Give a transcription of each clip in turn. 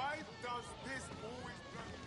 Why does this always happen?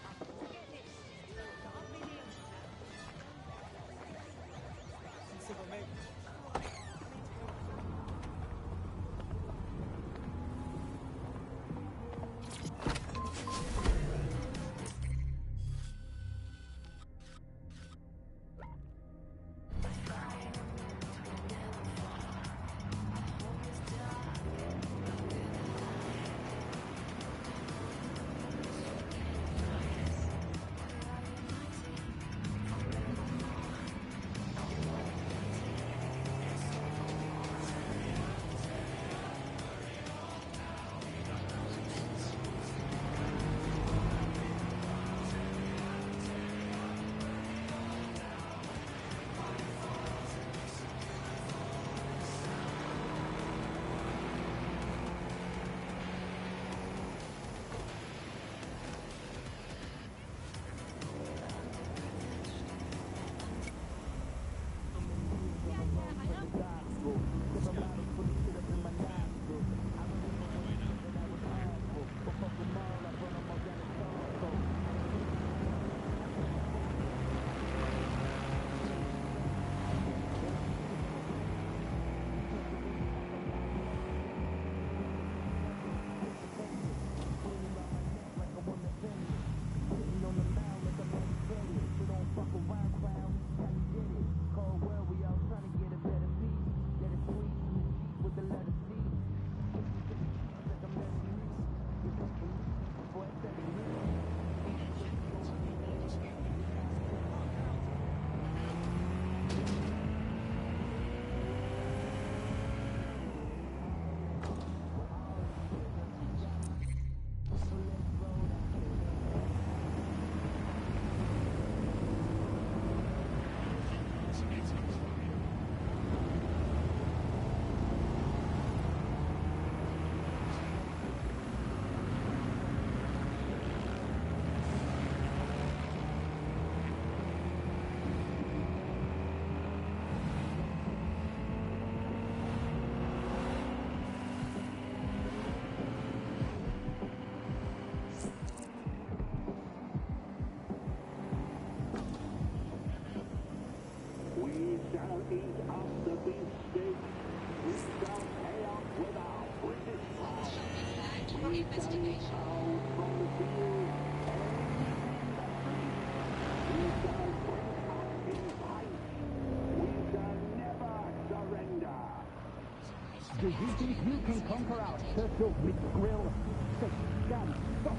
Do you think you can conquer our Churchill McGrill? Say, damn, stop.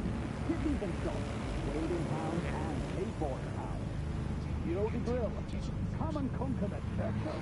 Give them stop. Paid in pounds and pay for pounds. You know the drill. Come and conquer the Churchill.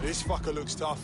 This fucker looks tough.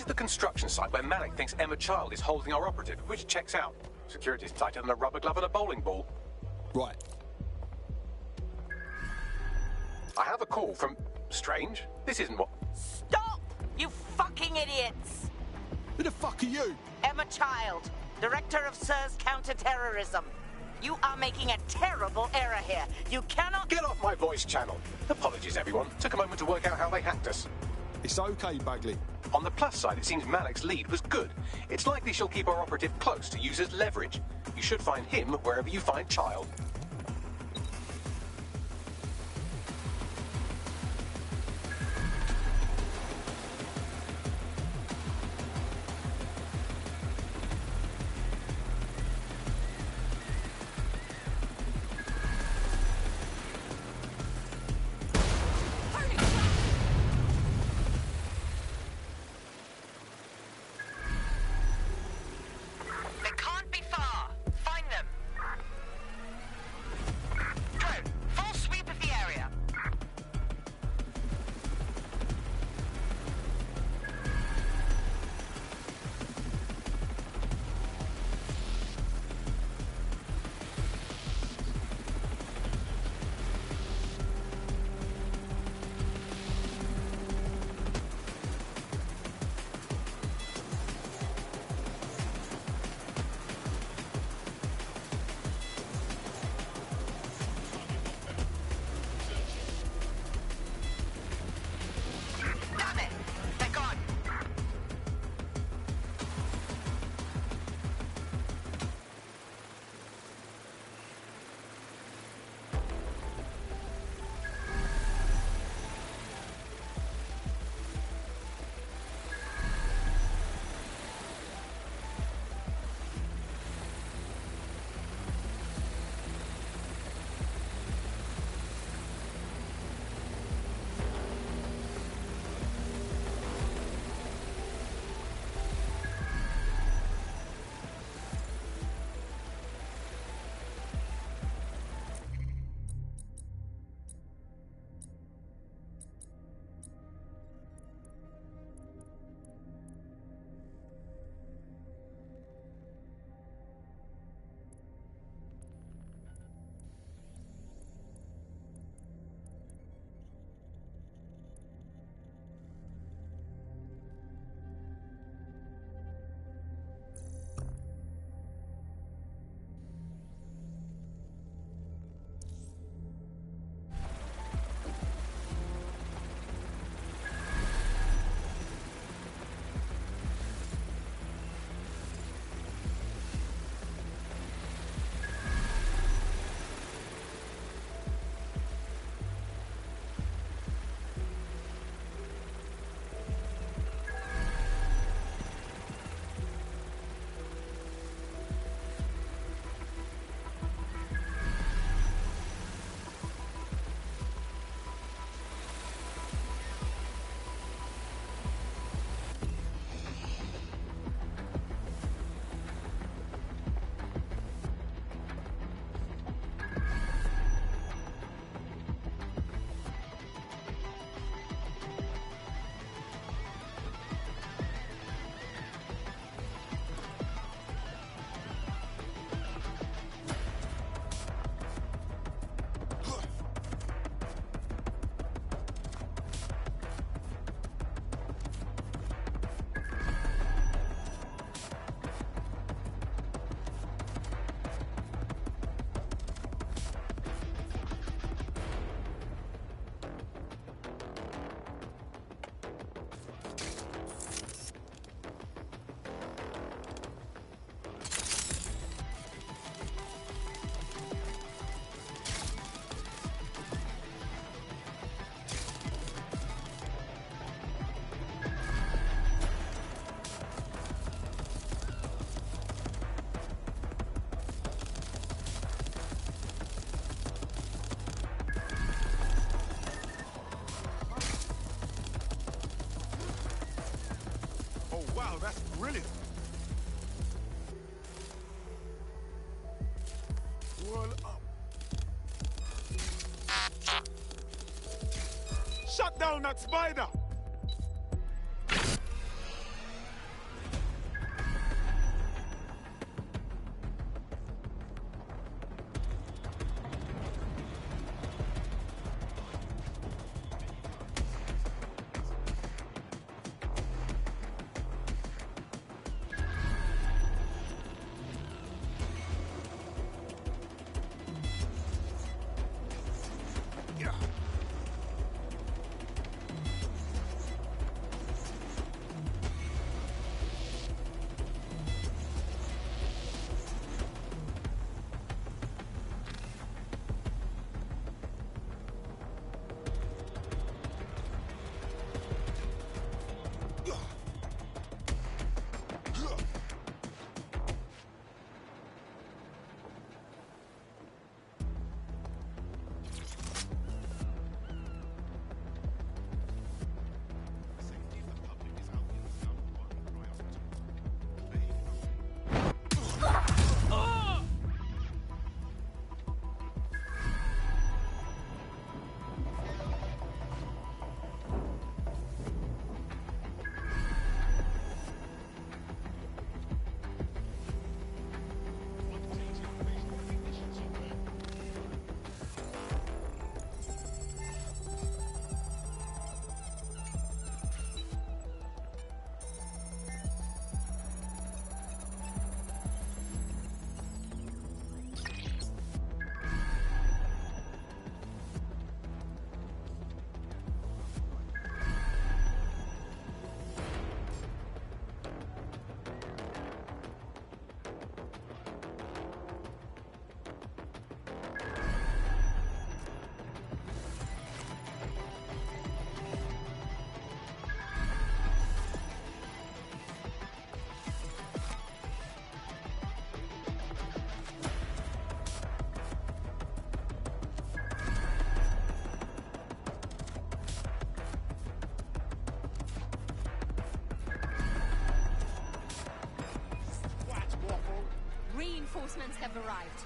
the construction site where Malik thinks Emma Child is holding our operative, which checks out. Security's tighter than a rubber glove and a bowling ball. Right. I have a call from... Strange. This isn't what... Stop! You fucking idiots! Who the fuck are you? Emma Child, Director of SIRS Counter-Terrorism. You are making a terrible error here. You cannot... Get off my voice channel. Apologies, everyone. Took a moment to work out how they hacked us. It's okay, Bagley. On the plus side, it seems Malik's lead was good. It's likely she'll keep our operative close to use as leverage. You should find him wherever you find Child. They can't be far. Find them. Drone, full sweep of the area. Damn it! They're gone. That's brilliant. Roll up. Shut down that spider. Reinforcements have arrived.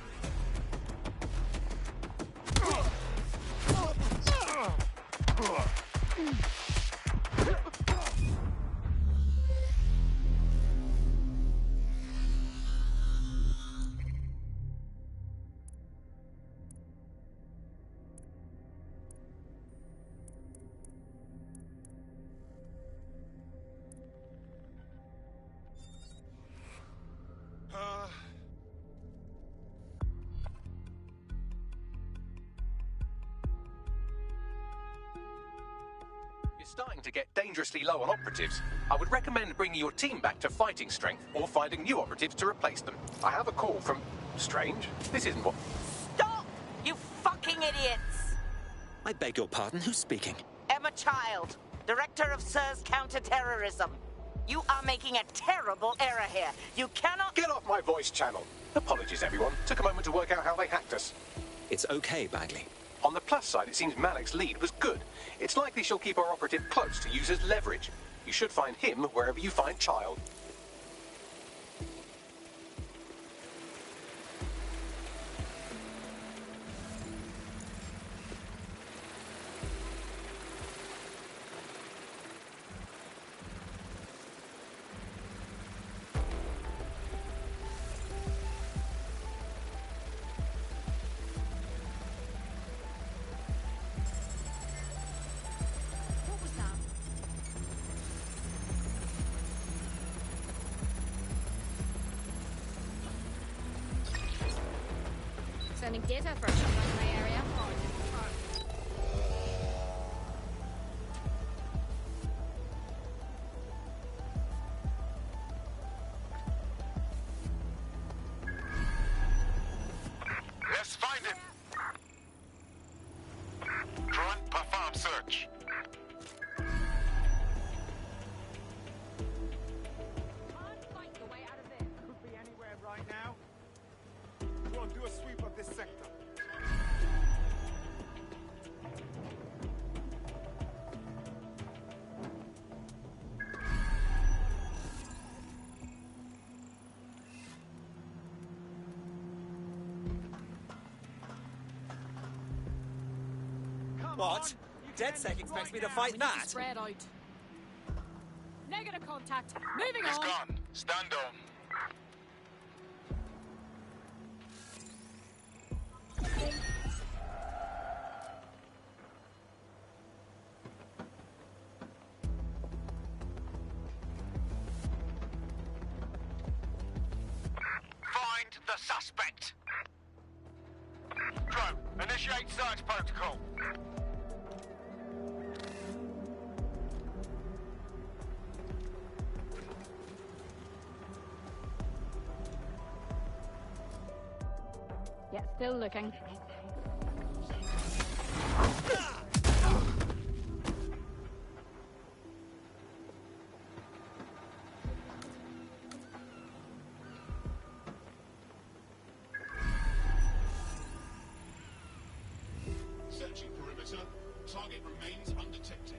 You're starting to get dangerously low on operatives. I would recommend bringing your team back to fighting strength or finding new operatives to replace them. I have a call from... Strange. This isn't what... Stop! You fucking idiots! I beg your pardon, who's speaking? Emma Child, Director of SIRS Counterterrorism. You are making a terrible error here. You cannot... Get off my voice channel. Apologies, everyone. Took a moment to work out how they hacked us. It's okay, Bagley. On the plus side, it seems Malik's lead was good. It's likely she'll keep our operative close to use as leverage. You should find him wherever you find Child. What was that? Sending data for a shot around my area. Let's find him. Drone, perform search. Could be anywhere right now. Go on, do a sweep of this sector. What? DedSec expects me to fight that? Spread out. Negative contact. Moving He's on. gone. Stand down. Find the suspect. Drone, initiate search protocol. Yeah, still looking. Searching perimeter. Target remains undetected.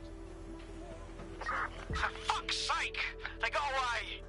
For fuck's sake! They got away!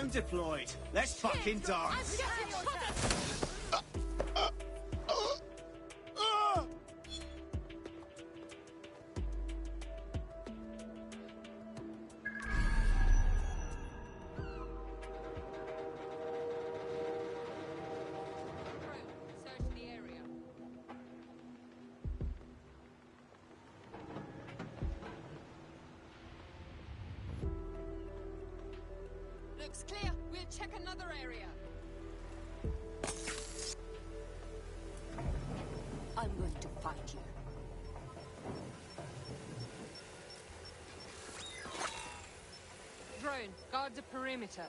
Drone deployed. Let's fucking dance. Search the area. Looks clear. We'll check another area. I'm going to find you. Drone, guard the perimeter.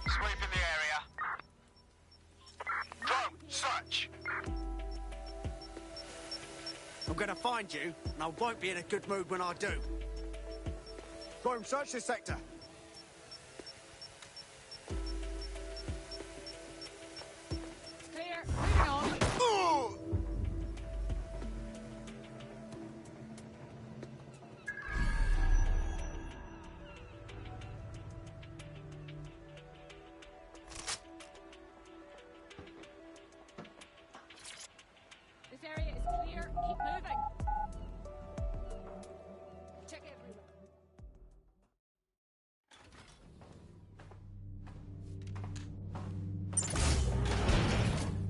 Sweep in the area. Drone, search. I'm gonna find you, and I won't be in a good mood when I do. Drone, search this sector. Clear. Moving on. This area is clear. Keep moving. Check everywhere.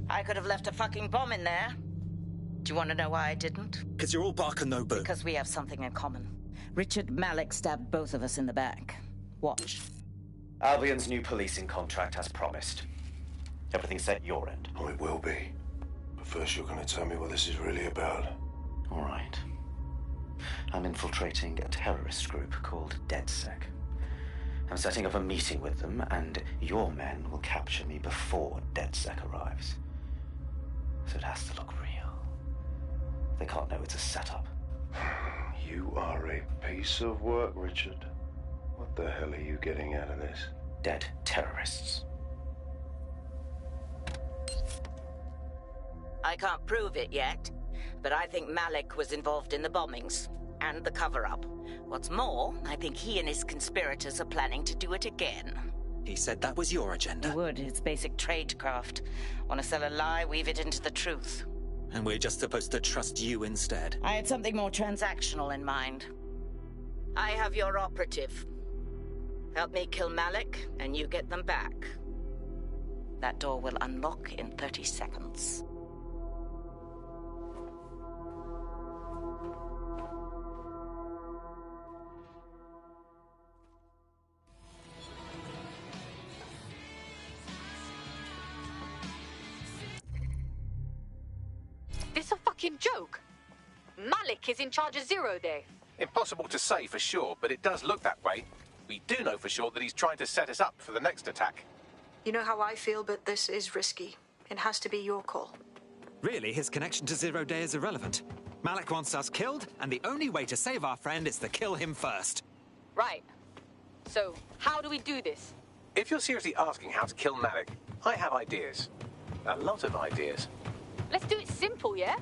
I could have left a fucking bomb in there. Do you want to know why I didn't? Because you're all bark and no boo. Because we have something in common. Richard Malik stabbed both of us in the back. Watch. Albion's new policing contract has promised. Everything's set at your end. Oh, it will be. But first you're going to tell me what this is really about. All right. I'm infiltrating a terrorist group called DedSec. I'm setting up a meeting with them, and your men will capture me before DedSec arrives. So it has to look real. They can't know it's a setup. You are a piece of work, Richard. What the hell are you getting out of this? Dead terrorists. I can't prove it yet, but I think Malik was involved in the bombings and the cover-up. What's more, I think he and his conspirators are planning to do it again. He said that was your He agenda. would. It's basic tradecraft. Want to sell a lie, weave it into the truth. And we're just supposed to trust you instead. I had something more transactional in mind. I have your operative. Help me kill Malik, and you get them back. That door will unlock in 30 seconds. This a fucking joke? Malik is in charge of Zero Day. Impossible to say for sure, but it does look that way. We do know for sure that he's trying to set us up for the next attack. You know how I feel, but this is risky. It has to be your call. Really, his connection to Zero Day is irrelevant. Malik wants us killed, and the only way to save our friend is to kill him first. Right. So, how do we do this? If you're seriously asking how to kill Malik, I have ideas. A lot of ideas. Let's do it simple, yeah?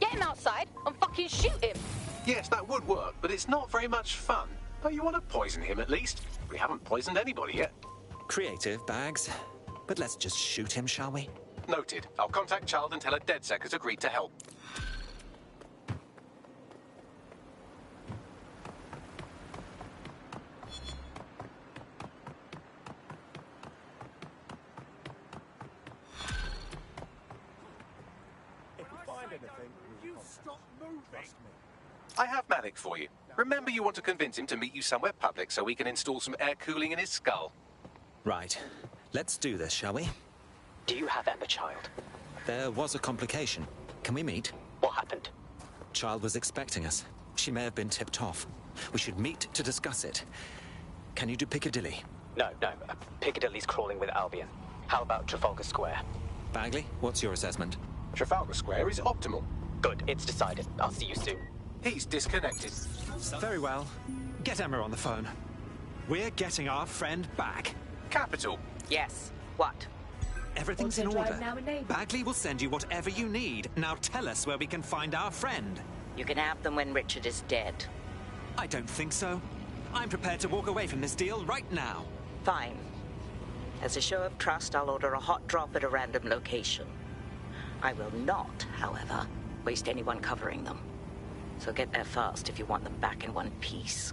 Get him outside and fucking shoot him. Yes, that would work, but it's not very much fun. Don't you want to poison him at least? We haven't poisoned anybody yet. Creative, Bags. But let's just shoot him, shall we? Noted. I'll contact Child and tell her DedSec has agreed to help. I have Malik for you. Remember, you want to convince him to meet you somewhere public so we can install some air cooling in his skull. Right. Let's do this, shall we? Do you have Emma, Child? There was a complication. Can we meet? What happened? Child was expecting us. She may have been tipped off. We should meet to discuss it. Can you do Piccadilly? No. Piccadilly's crawling with Albion. How about Trafalgar Square? Bagley, what's your assessment? Trafalgar Square is optimal. Good, it's decided. I'll see you soon. He's disconnected. Very well. Get Emma on the phone. We're getting our friend back. Capital. Yes. What? Everything's in order. Bagley will send you whatever you need. Now tell us where we can find our friend. You can have them when Richard is dead. I don't think so. I'm prepared to walk away from this deal right now. Fine. As a show of trust, I'll order a hot drop at a random location. I will not, however, waste anyone covering them. So get there fast if you want them back in one piece.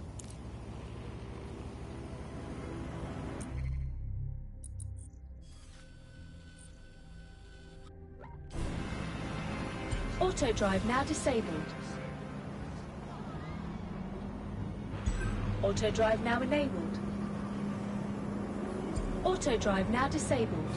Auto drive now disabled. Auto drive now enabled. Auto drive now disabled.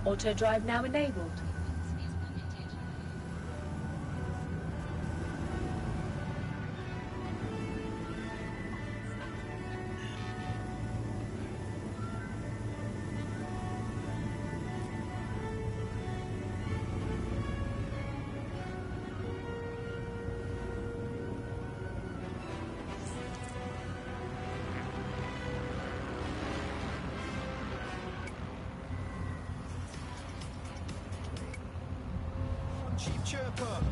Auto drive now enabled. Cheap chirper,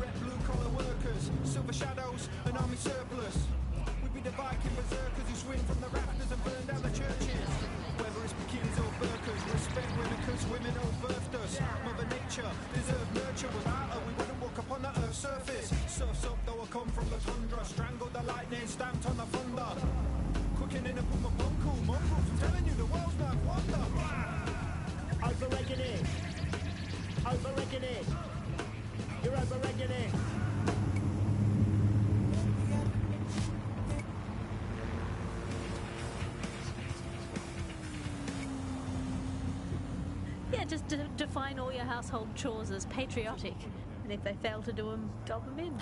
red blue collar workers, silver shadows, and army surplus. We be the Viking berserkers who swing from the rafters and burn down the churches. Whether it's bikinis or burkas, respect women cause women outbirthed us. Mother Nature deserved nurture. Without her we wouldn't walk upon the earth's surface. Surf's up though I come from the tundra, strangled the lightning, stamped on the thunder. Cooking in a boom of cool mongrels, I'm telling you the world's not wonder. Overregulated. Overregulated. You're overregulated. Yeah, just define all your household chores as patriotic. And if they fail to do them, dob them in.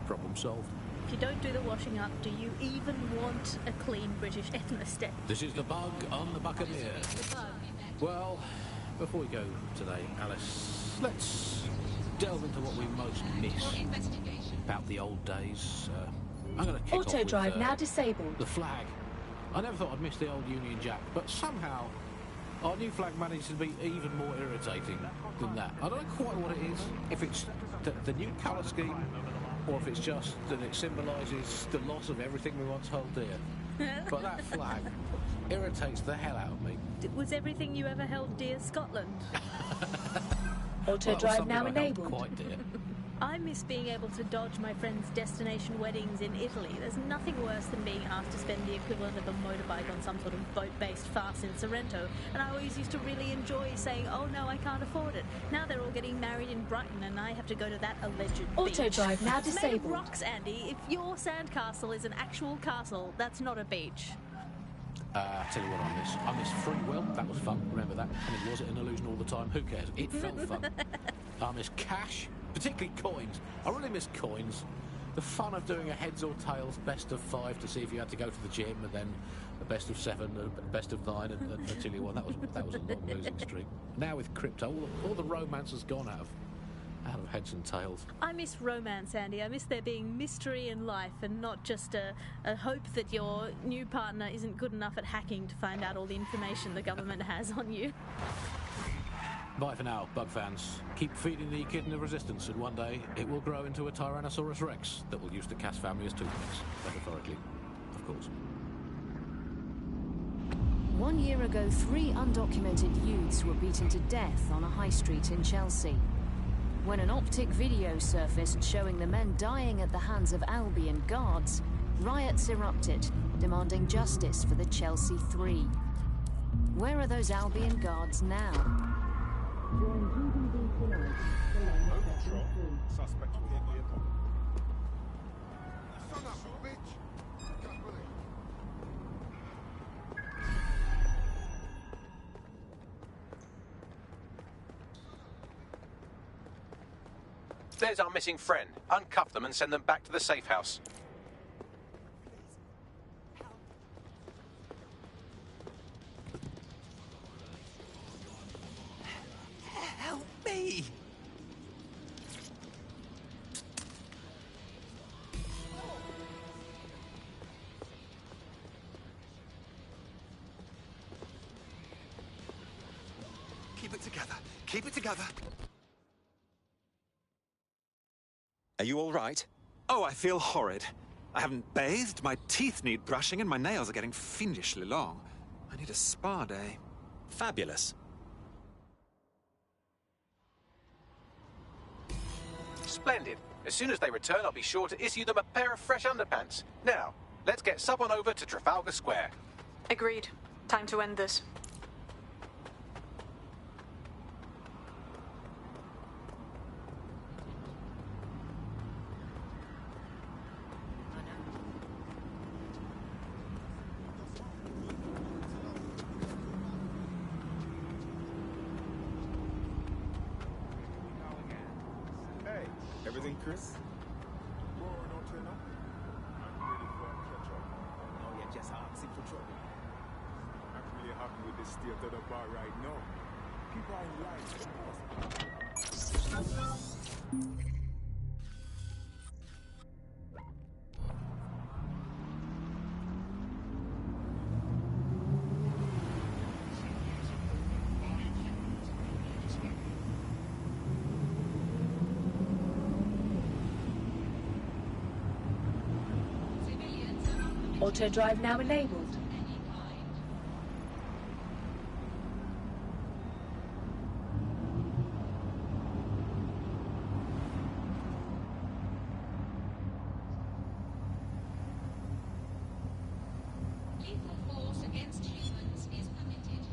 Problem solved. If you don't do the washing up, do you even want a clean British ethnostate? This is the bug on the Buccaneer. The bug. Well, before we go today, Alice, let's delve into what we most miss about the old days. I'm going to kick Auto off drive with, now disabled. The flag. I never thought I'd miss the old Union Jack, but somehow our new flag managed to be even more irritating than that. I don't know quite what it is, if it's the new colour scheme, or if it's just that it symbolises the loss of everything we once held dear. But that flag irritates the hell out of me. Was everything you ever held dear Scotland? Auto drive now enabled. Quite dear. I miss being able to dodge my friends' destination weddings in Italy. There's nothing worse than being asked to spend the equivalent of a motorbike on some sort of boat-based farce in Sorrento. And I always used to really enjoy saying, oh no, I can't afford it. Now they're all getting married in Brighton and I have to go to that alleged Auto beach. drive now It's made of disabled. rocks, Andy. If your sandcastle is an actual castle, that's not a beach. Tell you what I miss free will. That was fun, remember that? I mean, was it an illusion all the time? Who cares? It felt fun. I miss cash, particularly coins. I really miss coins. The fun of doing a heads or tails best of 5 to see if you had to go to the gym, and then a best of 7, a best of 9, until you won. That was a long losing streak. Now with crypto, all the romance has gone out of heads and tails. I miss romance, Andy. I miss there being mystery in life and not just a hope that your new partner isn't good enough at hacking to find out all the information the government has on you. Bye for now, bug fans. Keep feeding the kidney of resistance, and one day it will grow into a Tyrannosaurus Rex that will use the Cass family as toothpicks. Metaphorically, of course. 1 year ago, 3 undocumented youths were beaten to death on a high street in Chelsea. When an optic video surfaced showing the men dying at the hands of Albion guards, riots erupted, demanding justice for the Chelsea 3. Where are those Albion guards now? During GBB tonight, the line is set free. Suspect will hit later. Son of a bitch! Can't believe. There's our missing friend. Uncuff them and send them back to the safe house. Help me! Keep it together. Keep it together. Are you all right? Oh, I feel horrid. I haven't bathed, my teeth need brushing, and my nails are getting fiendishly long. I need a spa day. Fabulous. Splendid. As soon as they return, I'll be sure to issue them a pair of fresh underpants. Now, let's get someone over to Trafalgar Square. Agreed. Time to end this. Everything, Chris? More no turn up? I'm ready for a catch up. No, you're just asking for trouble. I'm really happy with the state of the bar right now. People are in line. Auto drive now enabled. Lethal force against humans is permitted.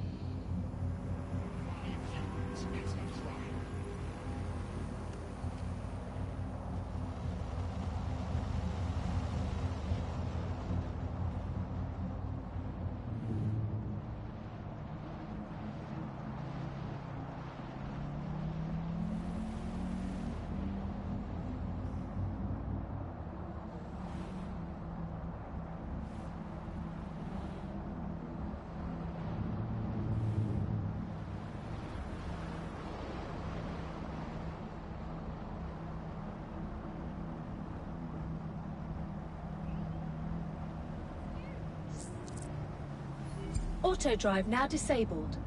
Auto drive now disabled.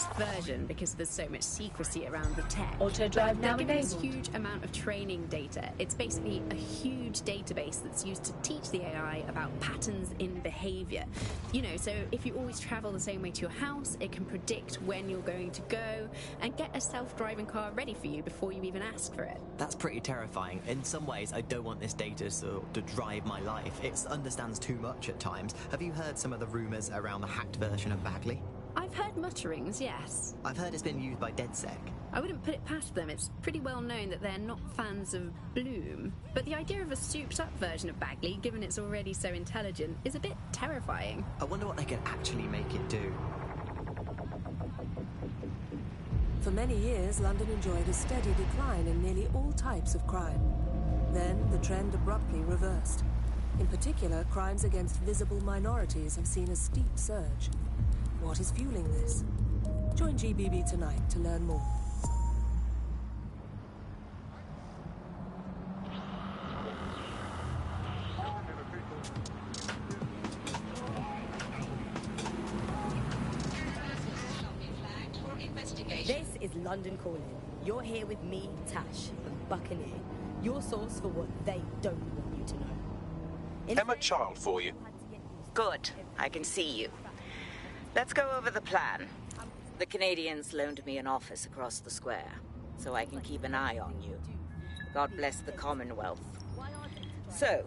latest version because there's so much secrecy around the tech. Auto drive now They're given this enabled. huge amount of training data. It's basically a huge database that's used to teach the AI about patterns in behavior. You know, so if you always travel the same way to your house, it can predict when you're going to go and get a self-driving car ready for you before you even ask for it. That's pretty terrifying. In some ways, I don't want this data to drive my life. It understands too much at times. Have you heard some of the rumours around the hacked version of Bagley? I've heard mutterings, yes. I've heard it's been used by DedSec. I wouldn't put it past them. It's pretty well known that they're not fans of Bloom. But the idea of a souped-up version of Bagley, given it's already so intelligent, is a bit terrifying. I wonder what they could actually make it do. For many years, London enjoyed a steady decline in nearly all types of crime. Then, the trend abruptly reversed. In particular, crimes against visible minorities have seen a steep surge. What is fueling this? Join GBB tonight to learn more. This is London Calling. You're here with me, Tash, and Buccaneer. Your source for what they don't want you to know. Emma Child for you. Good. I can see you. Let's go over the plan. The Canadians loaned me an office across the square, so I can keep an eye on you. God bless the Commonwealth. So,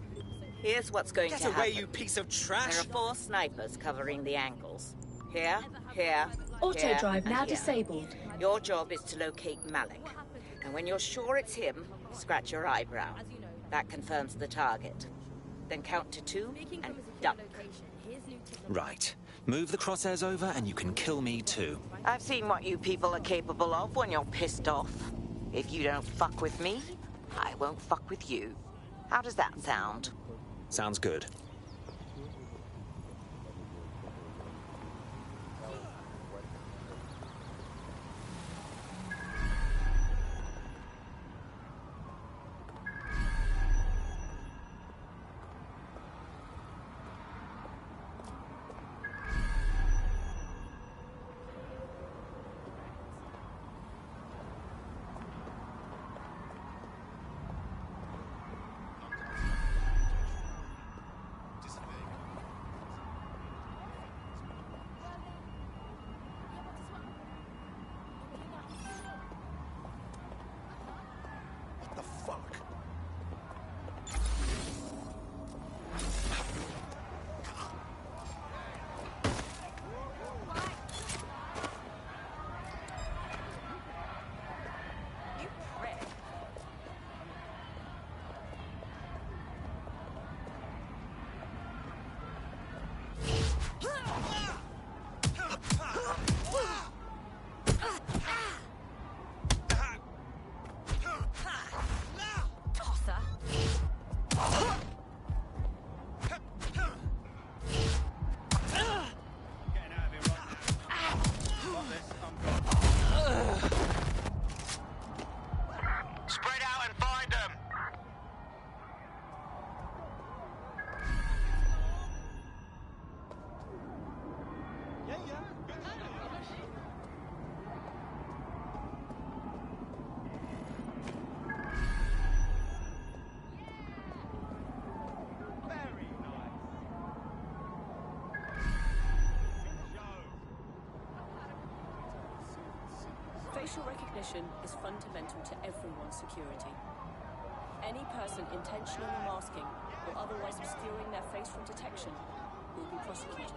here's what's going to happen. Get away, you piece of trash! There are 4 snipers covering the angles. Here, here, Auto here, drive and now here. disabled. Your job is to locate Malik. And when you're sure it's him, scratch your eyebrow. That confirms the target. Then count to 2 and duck. Right. Move the crosshairs over and you can kill me too. I've seen what you people are capable of when you're pissed off. If you don't fuck with me, I won't fuck with you. How does that sound? Sounds good. Facial recognition is fundamental to everyone's security. Any person intentionally masking or otherwise obscuring their face from detection will be prosecuted.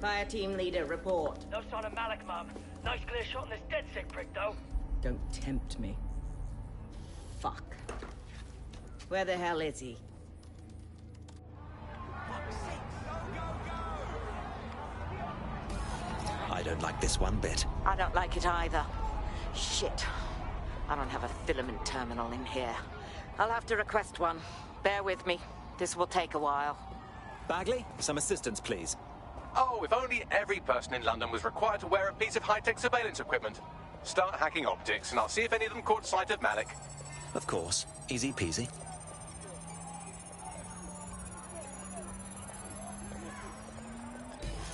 Fire team leader, report. No sign of Malik, Mum. Nice clear shot on this DedSec prick, though. Don't tempt me. fuck. Where the hell is he? I don't like this one bit. I don't like it either. Shit. I don't have a filament terminal in here. I'll have to request one. Bear with me. This will take a while. Bagley, some assistance, please. Oh, if only every person in London was required to wear a piece of high-tech surveillance equipment. Start hacking optics, and I'll see if any of them caught sight of Malik. Of course. Easy peasy.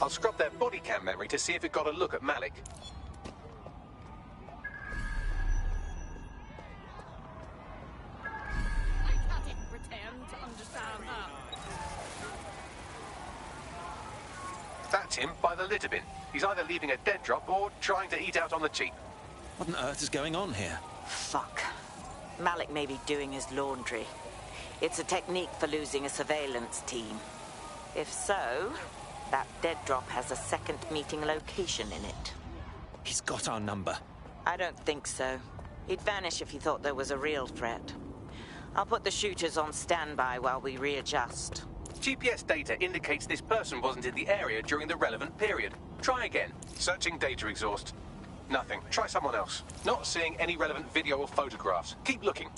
I'll scrub their body cam memory to see if it got a look at Malik. I can't even pretend to understand that. That's him by the litter bin. He's either leaving a dead drop or trying to eat out on the cheap. What on earth is going on here? Fuck. Malik may be doing his laundry. It's a technique for losing a surveillance team. If so, that dead drop has a second meeting location in it. He's got our number. I don't think so. He'd vanish if he thought there was a real threat. I'll put the shooters on standby while we readjust. GPS data indicates this person wasn't in the area during the relevant period. Try again. Searching data exhaust. Nothing. Try someone else. Not seeing any relevant video or photographs. Keep looking.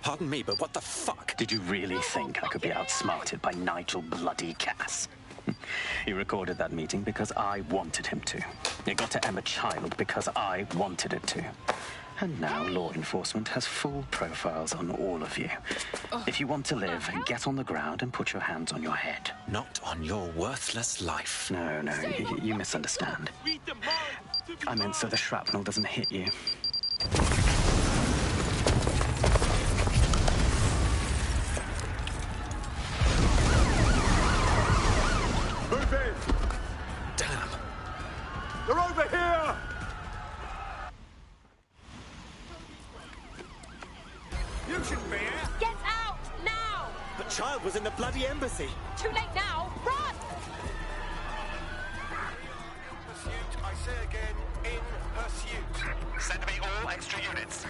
Pardon me, but what the fuck? Did you really think I could be outsmarted by Nigel bloody Cass? He recorded that meeting because I wanted him to. It got to Emma Child because I wanted it to. And now law enforcement has full profiles on all of you. If you want to live, get on the ground and put your hands on your head. Not on your worthless life. No, you misunderstand. I meant so the shrapnel doesn't hit you. Move in! Damn. They're over here! You shouldn't be here! Get out, now! The child was in the bloody embassy. Too late now! Run! Pursuit, I say again, in pursuit. Send me all extra units.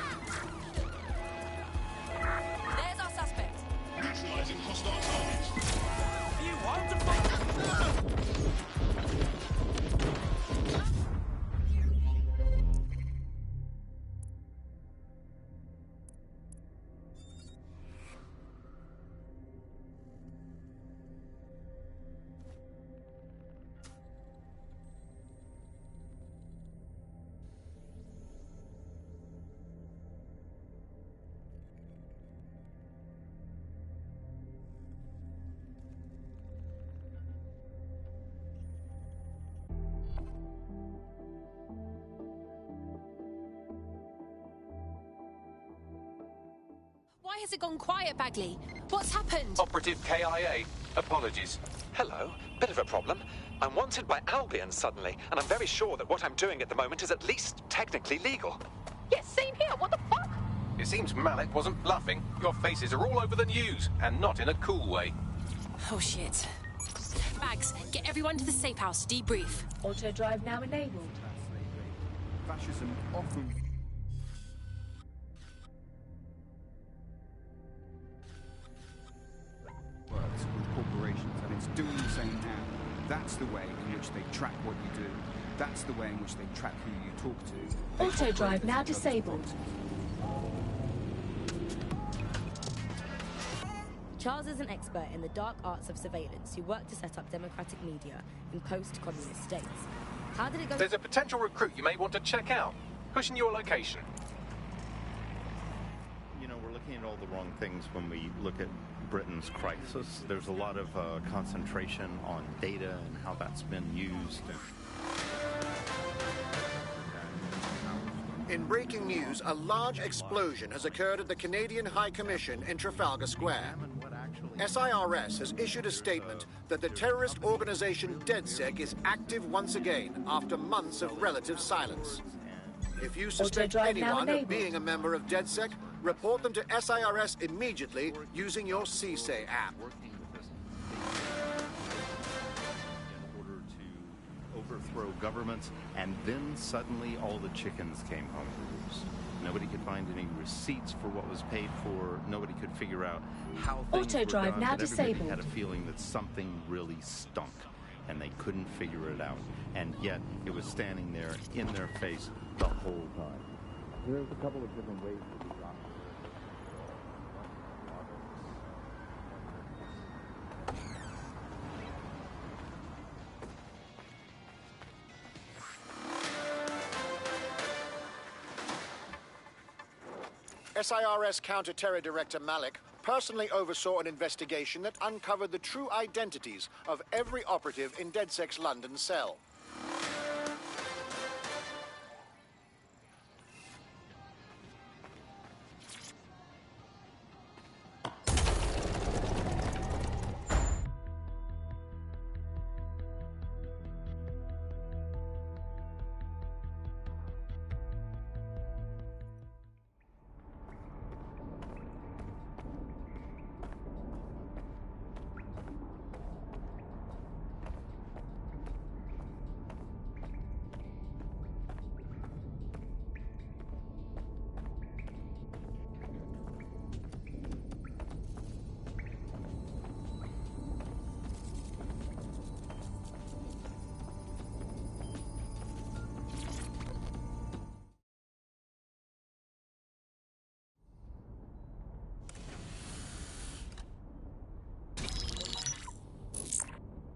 There's our suspect. Neutralizing hostile targets. You want to fight? Why has it gone quiet, Bagley? What's happened? Operative KIA. Apologies. Hello. Bit of a problem. I'm wanted by Albion suddenly, and I'm very sure that what I'm doing at the moment is at least technically legal. Yes, same here. What the fuck? It seems Malik wasn't bluffing. Your faces are all over the news, and not in a cool way. Oh, shit. Bags, get everyone to the safe house. Debrief. Auto drive now enabled. Fascism often... works with corporations, and it's doing the same now. That's the way in which they track what you do. That's the way in which they track who you talk to. They Auto drive operate now as each other's disabled. Charles is an expert in the dark arts of surveillance who worked to set up democratic media in post-communist states. How did it go? There's a potential recruit you may want to check out. Pushing your location. You know, we're looking looking at all the wrong things when we look at Britain's crisis. There's a lot of concentration on data and how that's been used. In breaking news, a large explosion has occurred at the Canadian High Commission in Trafalgar Square. SIRS has issued a statement that the terrorist organization DedSec is active once again after months of relative silence. If you suspect anyone of being a member of DedSec, report them to SIRS immediately using your CSAY app. Overthrow governments, and then suddenly all the chickens came home to roost. Nobody could find any receipts for what was paid for. Nobody could figure out how things were done, now but everybody disabled. had a feeling that something really stunk, and they couldn't figure it out. And yet, it was standing there in their face the whole time. There's a couple of different ways that we got SIRS Counter-Terror Director Malik personally oversaw an investigation that uncovered the true identities of every operative in DedSec's London cell.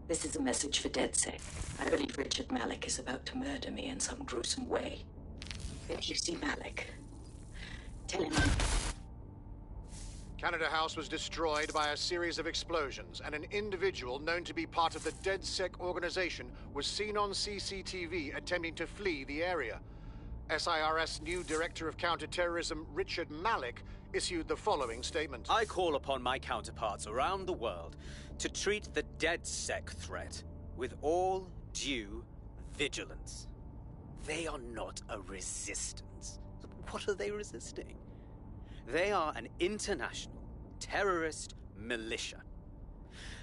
This is a message for DedSec. I believe Richard Malik is about to murder me in some gruesome way. If you see Malik, tell him. Canada House was destroyed by a series of explosions, and an individual known to be part of the DedSec organization was seen on CCTV attempting to flee the area. SIRS new Director of Counterterrorism, Richard Malik, issued the following statement. I call upon my counterparts around the world to treat the DedSec threat with all due vigilance. They are not a resistance. What are they resisting? They are an international terrorist militia.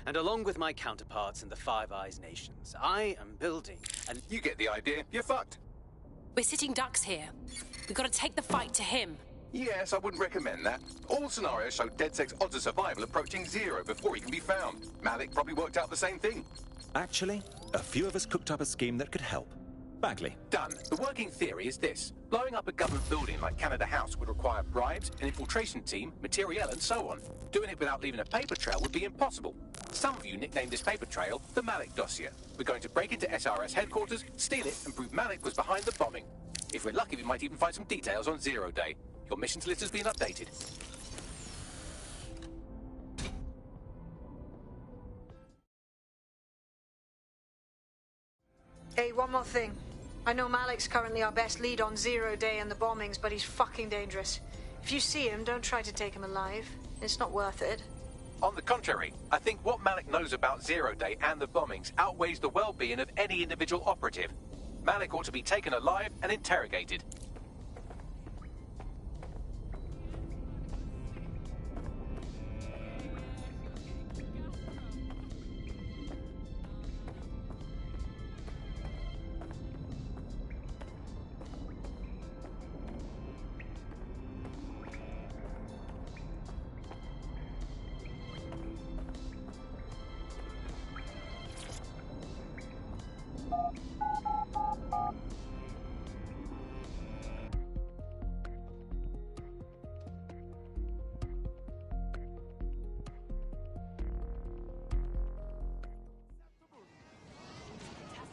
And along with my counterparts in the Five Eyes nations, I am building an... You get the idea. You're fucked. We're sitting ducks here. We've got to take the fight to him. Yes, I wouldn't recommend that. All scenarios show DedSec's odds of survival approaching 0 before he can be found. Malik probably worked out the same thing. Actually, a few of us cooked up a scheme that could help. Bagley. Done. The working theory is this. Blowing up a government building like Canada House would require bribes, an infiltration team, materiel, and so on. Doing it without leaving a paper trail would be impossible. Some of you nicknamed this paper trail the Malik dossier. We're going to break into SRS headquarters, steal it, and prove Malik was behind the bombing. If we're lucky, we might even find some details on Zero Day. Your missions list has been updated. Hey, one more thing. I know Malik's currently our best lead on Zero Day and the bombings, but he's fucking dangerous. If you see him, don't try to take him alive. It's not worth it. On the contrary, I think what Malik knows about Zero Day and the bombings outweighs the well-being of any individual operative. Malik ought to be taken alive and interrogated.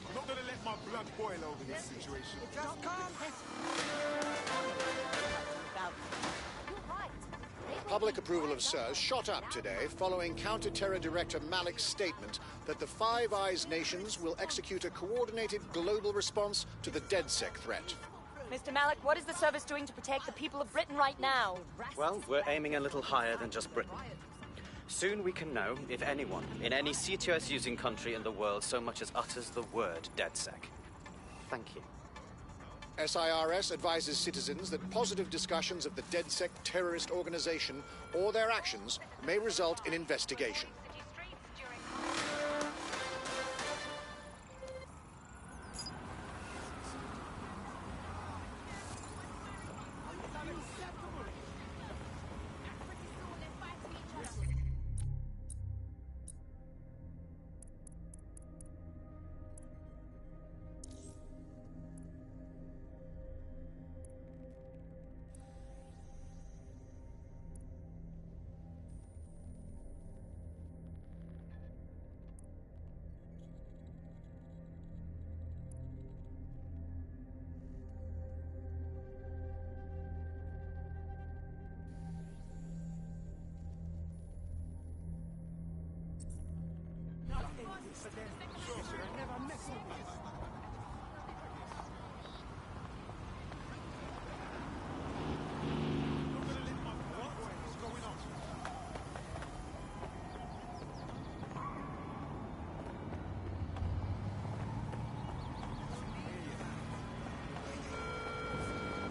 I'm not gonna let my blood boil over this situation. Just calm. You're right. They public approval of SIRS shot up today following Counter-Terror Director Malik's statement that the Five Eyes nations will execute a coordinated global response to the DedSec threat. Mr. Malik, what is the service doing to protect the people of Britain right now? Well, we're aiming a little higher than just Britain. Soon we can know if anyone in any CTOS-using country in the world so much as utters the word DedSec. Thank you. SIRS advises citizens that positive discussions of the DedSec terrorist organization or their actions may result in investigation.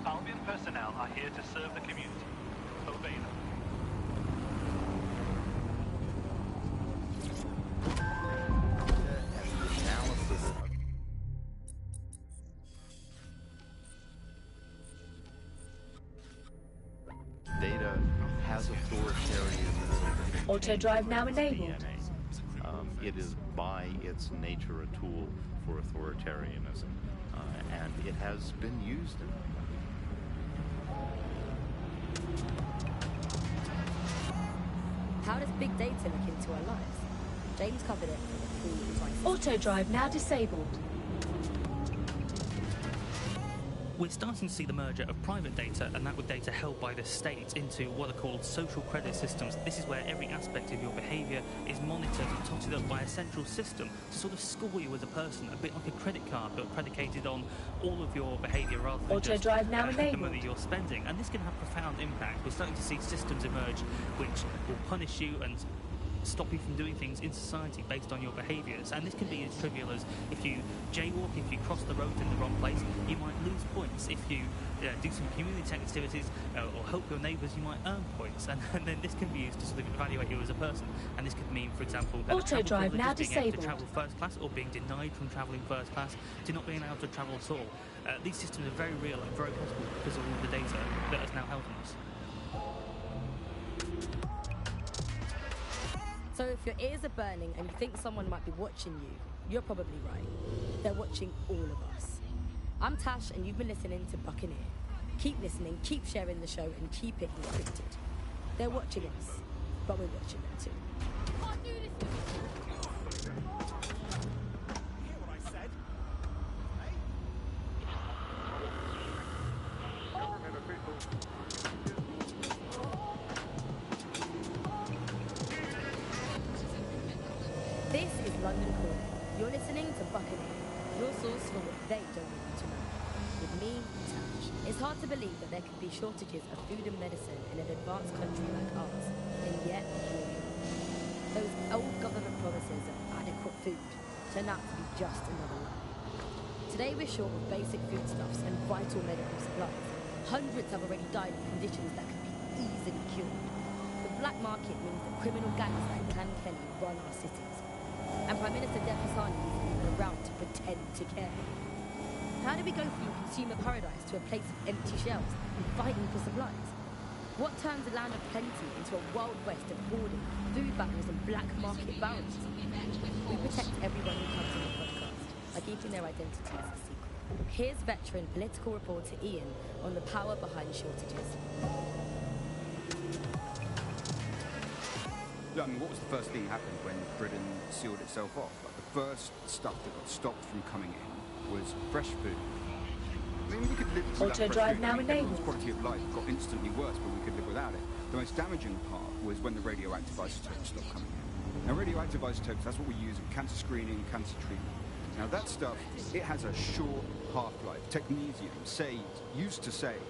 Albion personnel are here to serve the community. Obey them. Data has authoritarianism. Auto drive now enabled. It is by its nature a tool for authoritarianism, and it has been used in How does big data look into our lives? James covered it in the full crisis. Auto drive now disabled. We're starting to see the merger of private data and that with data held by the state into what are called social credit systems. This is where every aspect of your behaviour is monitored and totted up by a central system to sort of score you as a person, a bit like a credit card, but predicated on all of your behaviour rather than Auto just drive now the enabled. money you're spending. And this can have profound impact. We're starting to see systems emerge which will punish you and stop you from doing things in society based on your behaviours. And this can be as trivial as if you jaywalk, if you cross the road in the wrong place, you might lose points. If you do some community activities or help your neighbours, you might earn points. And then this can be used to sort of evaluate you as a person. And this could mean, for example, that Auto drive now being able to disabled. travel first class or being denied from travelling first class to not being able to travel at all. These systems are very real and very possible because of all the data that is now held on us. So if your ears are burning and you think someone might be watching you, you're probably right. They're watching all of us. I'm Tash and you've been listening to Buccaneer. Keep listening, keep sharing the show and keep it encrypted. They're watching us, but we're watching them too. This is London Calling. You're listening to Buccaneer, your source for what they don't want you to know. With me, Tash. It's hard to believe that there could be shortages of food and medicine in an advanced country like ours, and yet here we are. Those old government promises of adequate food turn out to be just another lie. Today we're short of basic foodstuffs and vital medical supplies. Hundreds have already died of conditions that could be easily cured. The black market means that criminal gangs like Clan Kenny run our cities. And Prime Minister Dev Hassani isn't even around to pretend to care. How do we go from a consumer paradise to a place of empty shelves and fighting for supplies? What turns a land of plenty into a wild west of hoarding, food battles and black market barons? We protect everyone who comes on the podcast by keeping their identities a secret. Here's veteran political reporter Ian on the power behind shortages. I mean, what was the first thing that happened when Britain sealed itself off? Like, the first stuff that got stopped from coming in was fresh food. I mean, we could live without Auto fresh drive food. now I mean, everyone's enabled. quality of life got instantly worse, but we could live without it. The most damaging part was when the radioactive isotopes stopped coming in. Now, radioactive isotopes, that's what we use in cancer screening, cancer treatment. Now, that stuff, it has a short half-life. Technetium used to save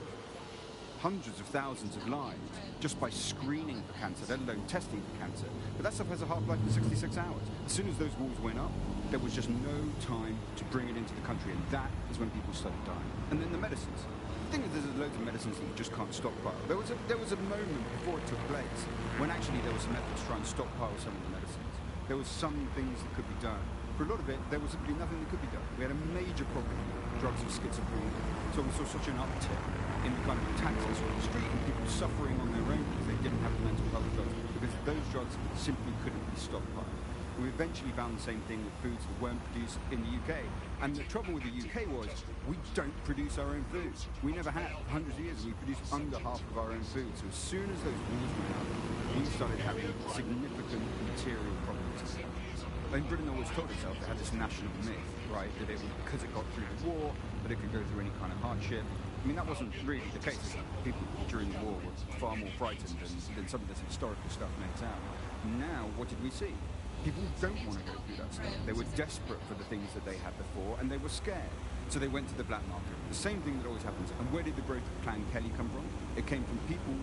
hundreds of thousands of lives just by screening for cancer, let alone testing for cancer. But that stuff has a half-life of 66 hours. As soon as those walls went up, there was just no time to bring it into the country, and that is when people started dying. And then the medicines. The thing is, there's loads of medicines that you just can't stockpile. There was a moment before it took place when actually there was some efforts to try and stockpile some of the medicines. There was some things that could be done. For a lot of it, there was simply nothing that could be done. We had a major problem with drugs for schizophrenia. So we saw such an uptick in the kind of attacks on the street and people suffering on their own because they didn't have the mental health drugs, because those drugs simply couldn't be stockpiled. We eventually found the same thing with foods that weren't produced in the UK. And the trouble with the UK was we don't produce our own food. We never have. For hundreds of years, we produced under half of our own food. So as soon as those wars went up, we started having significant material problems. And Britain always told itself it had this national myth, right, that it would, because it got through the war, that it could go through any kind of hardship. I mean, that wasn't really the case. People during the war were far more frightened than some of this historical stuff makes out. Now, what did we see? People don't want to go through that stuff. They were desperate for the things that they had before, and they were scared. So they went to the black market. The same thing that always happens. And where did the growth of Clan Kelly come from? It came from people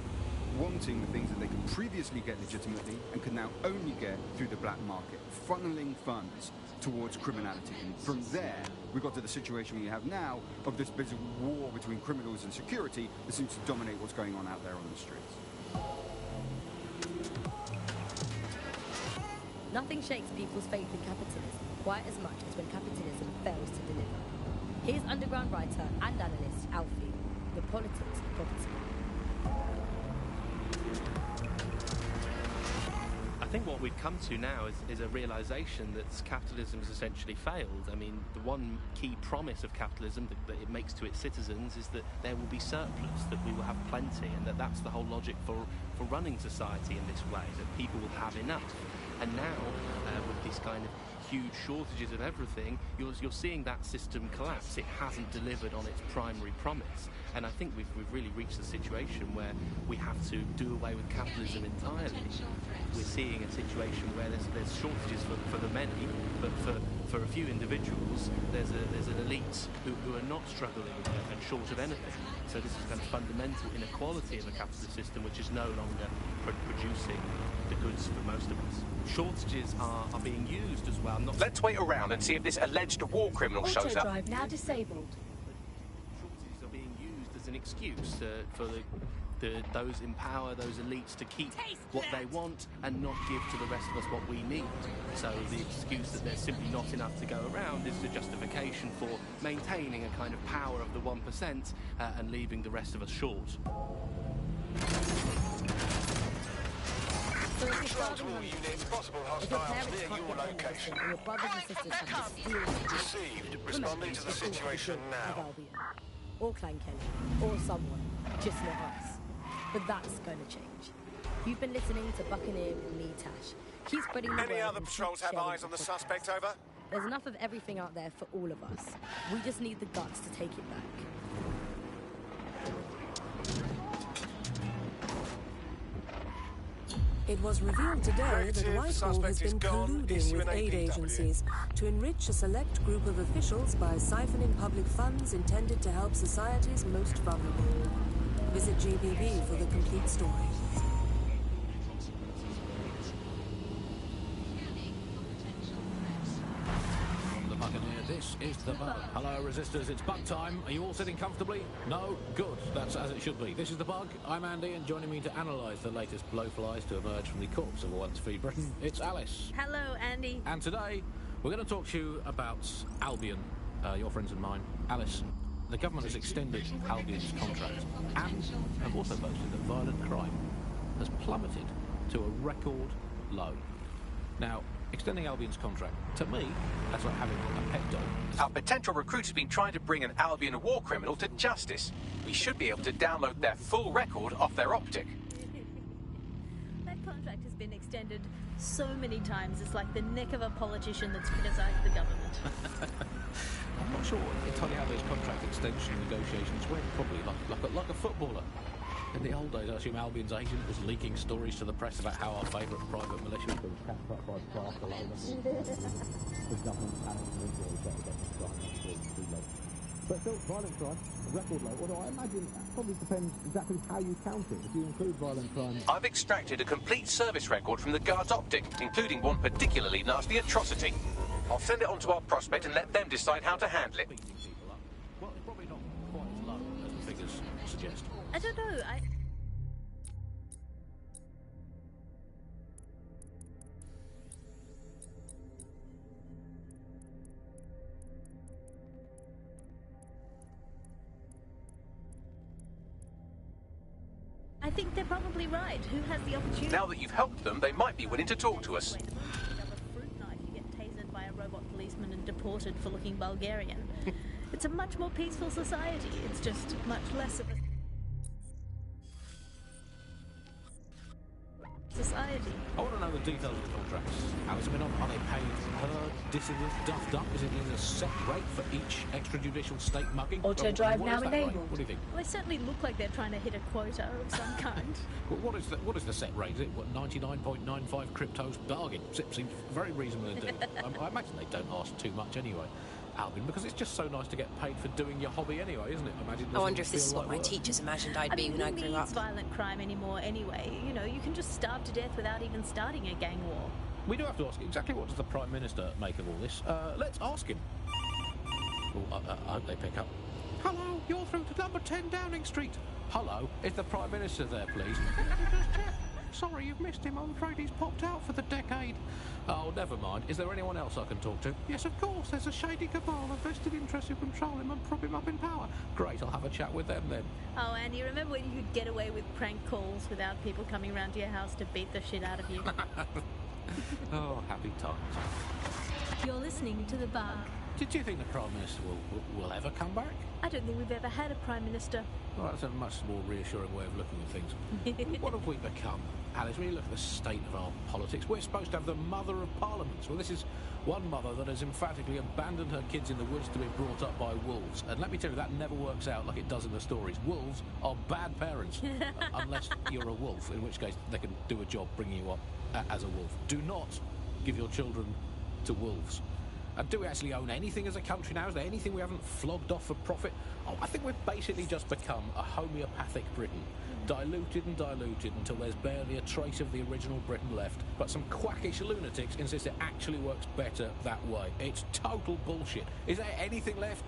wanting the things that they could previously get legitimately and could now only get through the black market, funneling funds towards criminality. And from there, we got to the situation we have now of this bit of war between criminals and security that seems to dominate what's going on out there on the streets. Nothing shakes people's faith in capitalism quite as much as when capitalism fails to deliver. Here's underground writer and analyst Alfie, The Politics of Property. I think what we've come to now is a realisation that capitalism has essentially failed. I mean, the one key promise of capitalism that it makes to its citizens is that there will be surplus, that we will have plenty, and that's the whole logic for running society in this way, that people will have enough. And now, with these kind of huge shortages of everything, you're seeing that system collapse. It hasn't delivered on its primary promise. And I think we've really reached a situation where we have to do away with capitalism entirely. We're seeing a situation where there's shortages for the many, but for a few individuals, there's an elite who are not struggling and short of anything. So this is kind of fundamental inequality of a capitalist system, which is no longer producing the goods for most of us. Shortages are being used as well. Let's wait around and see if this alleged war criminal shows up. Auto drive now disabled. Shortages are being used as an excuse for those in power, those elites, to keep what they want and not give to the rest of us what we need. So the excuse that there's simply not enough to go around is the justification for maintaining a kind of power of the 1% and leaving the rest of us short. So if you're Control to starving all hungry, units, possible if your hostiles parents near can't your get location. and your brothers and sisters have to steal from you, Received. Responding to the situation of now. Albion, or Clan Kelly, or someone, just not us. But that's going to change. You've been listening to Buccaneer with me, Tash. Keep spreading the word. Any other and keep patrols have sharing eyes on the podcasts. suspect, over? There's enough of everything out there for all of us. We just need the guts to take it back. It was revealed today that Whitehall has been colluding with aid agencies to enrich a select group of officials by siphoning public funds intended to help society's most vulnerable. Visit GBB for the complete story. From the Buccaneer, this is the Bug. Hello, Resistors, it's Bug time. Are you all sitting comfortably? No? Good. That's as it should be. This is the Bug. I'm Andy, and joining me to analyse the latest blowflies to emerge from the corpse of a once-free Britain, it's Alice. Hello, Andy. And today, we're going to talk to you about Albion, your friends and mine. Alice, the government has extended Albion's contract and have also boasted that violent crime has plummeted to a record low. Now, extending Albion's contract, to me, that's like having a pet dog. Our potential recruit has been trying to bring an Albion war criminal to justice. We should be able to download their full record off their optic. That contract has been extended so many times, it's like the neck of a politician that's criticised the government. I'm not sure entirely how those contract extension negotiations went, probably like a footballer. In the old days, I assume Albion's agent was leaking stories to the press about how our favourite private militia was being capped up by craft alone. The government panicked and tried to get the crime too late. But still, violent crime, record low. Although I imagine that probably depends exactly how you count it. If you include violent crime... I've extracted a complete service record from the guard's optic, including one particularly nasty atrocity. I'll send it on to our prospect and let them decide how to handle it. Well, it's probably not quite as low as the figures suggest. I don't know, I think they're probably right. Who has the opportunity? Now that you've helped them, they might be willing to talk to us. You get tasered by a robot policeman and deported for looking Bulgarian. It's a much more peaceful society. It's just much less of a society. I want to know the details of the contracts. Alice, I mean, are they paying her dissidents duffed up? Is it in a set rate for each extrajudicial state mugging? Auto drive now enabled. What do you think? Well, they certainly look like they're trying to hit a quota of some kind. Well, what is the set rate? Is it, 99.95 cryptos bargain? Seems very reasonable indeed. I imagine they don't ask too much anyway, Albion, because it's just so nice to get paid for doing your hobby anyway, isn't it? I wonder if this is what my teachers imagined I'd be when I grew up. Who needs violent crime anymore anyway? You know, you can just starve to death without even starting a gang war. We do have to ask exactly what does the Prime Minister make of all this. Let's ask him. Oh, I hope they pick up. Hello, you're through to number 10 Downing Street. Hello, is the Prime Minister there, please? Sorry, you've missed him. I'm afraid he's popped out for the decade. Oh, never mind. Is there anyone else I can talk to? Yes, of course. There's a shady cabal of vested interests who control him and prop him up in power. Great, I'll have a chat with them then. Oh, Andy, remember when you could get away with prank calls without people coming round to your house to beat the shit out of you? Oh, happy times. You're listening to The Bug. Did you think the Prime Minister will ever come back? I don't think we've ever had a Prime Minister. Well, that's a much more reassuring way of looking at things. What have we become? Alice, when you look at the state of our politics, we're supposed to have the mother of parliaments. Well, this is one mother that has emphatically abandoned her kids in the woods to be brought up by wolves. And let me tell you, that never works out like it does in the stories. Wolves are bad parents, unless you're a wolf, in which case they can do a job bringing you up as a wolf. Do not give your children to wolves. And do we actually own anything as a country now? Is there anything we haven't flogged off for profit? Oh, I think we've basically just become a homeopathic Britain. Diluted and diluted until there's barely a trace of the original Britain left. But some quackish lunatics insist it actually works better that way. It's total bullshit. Is there anything left?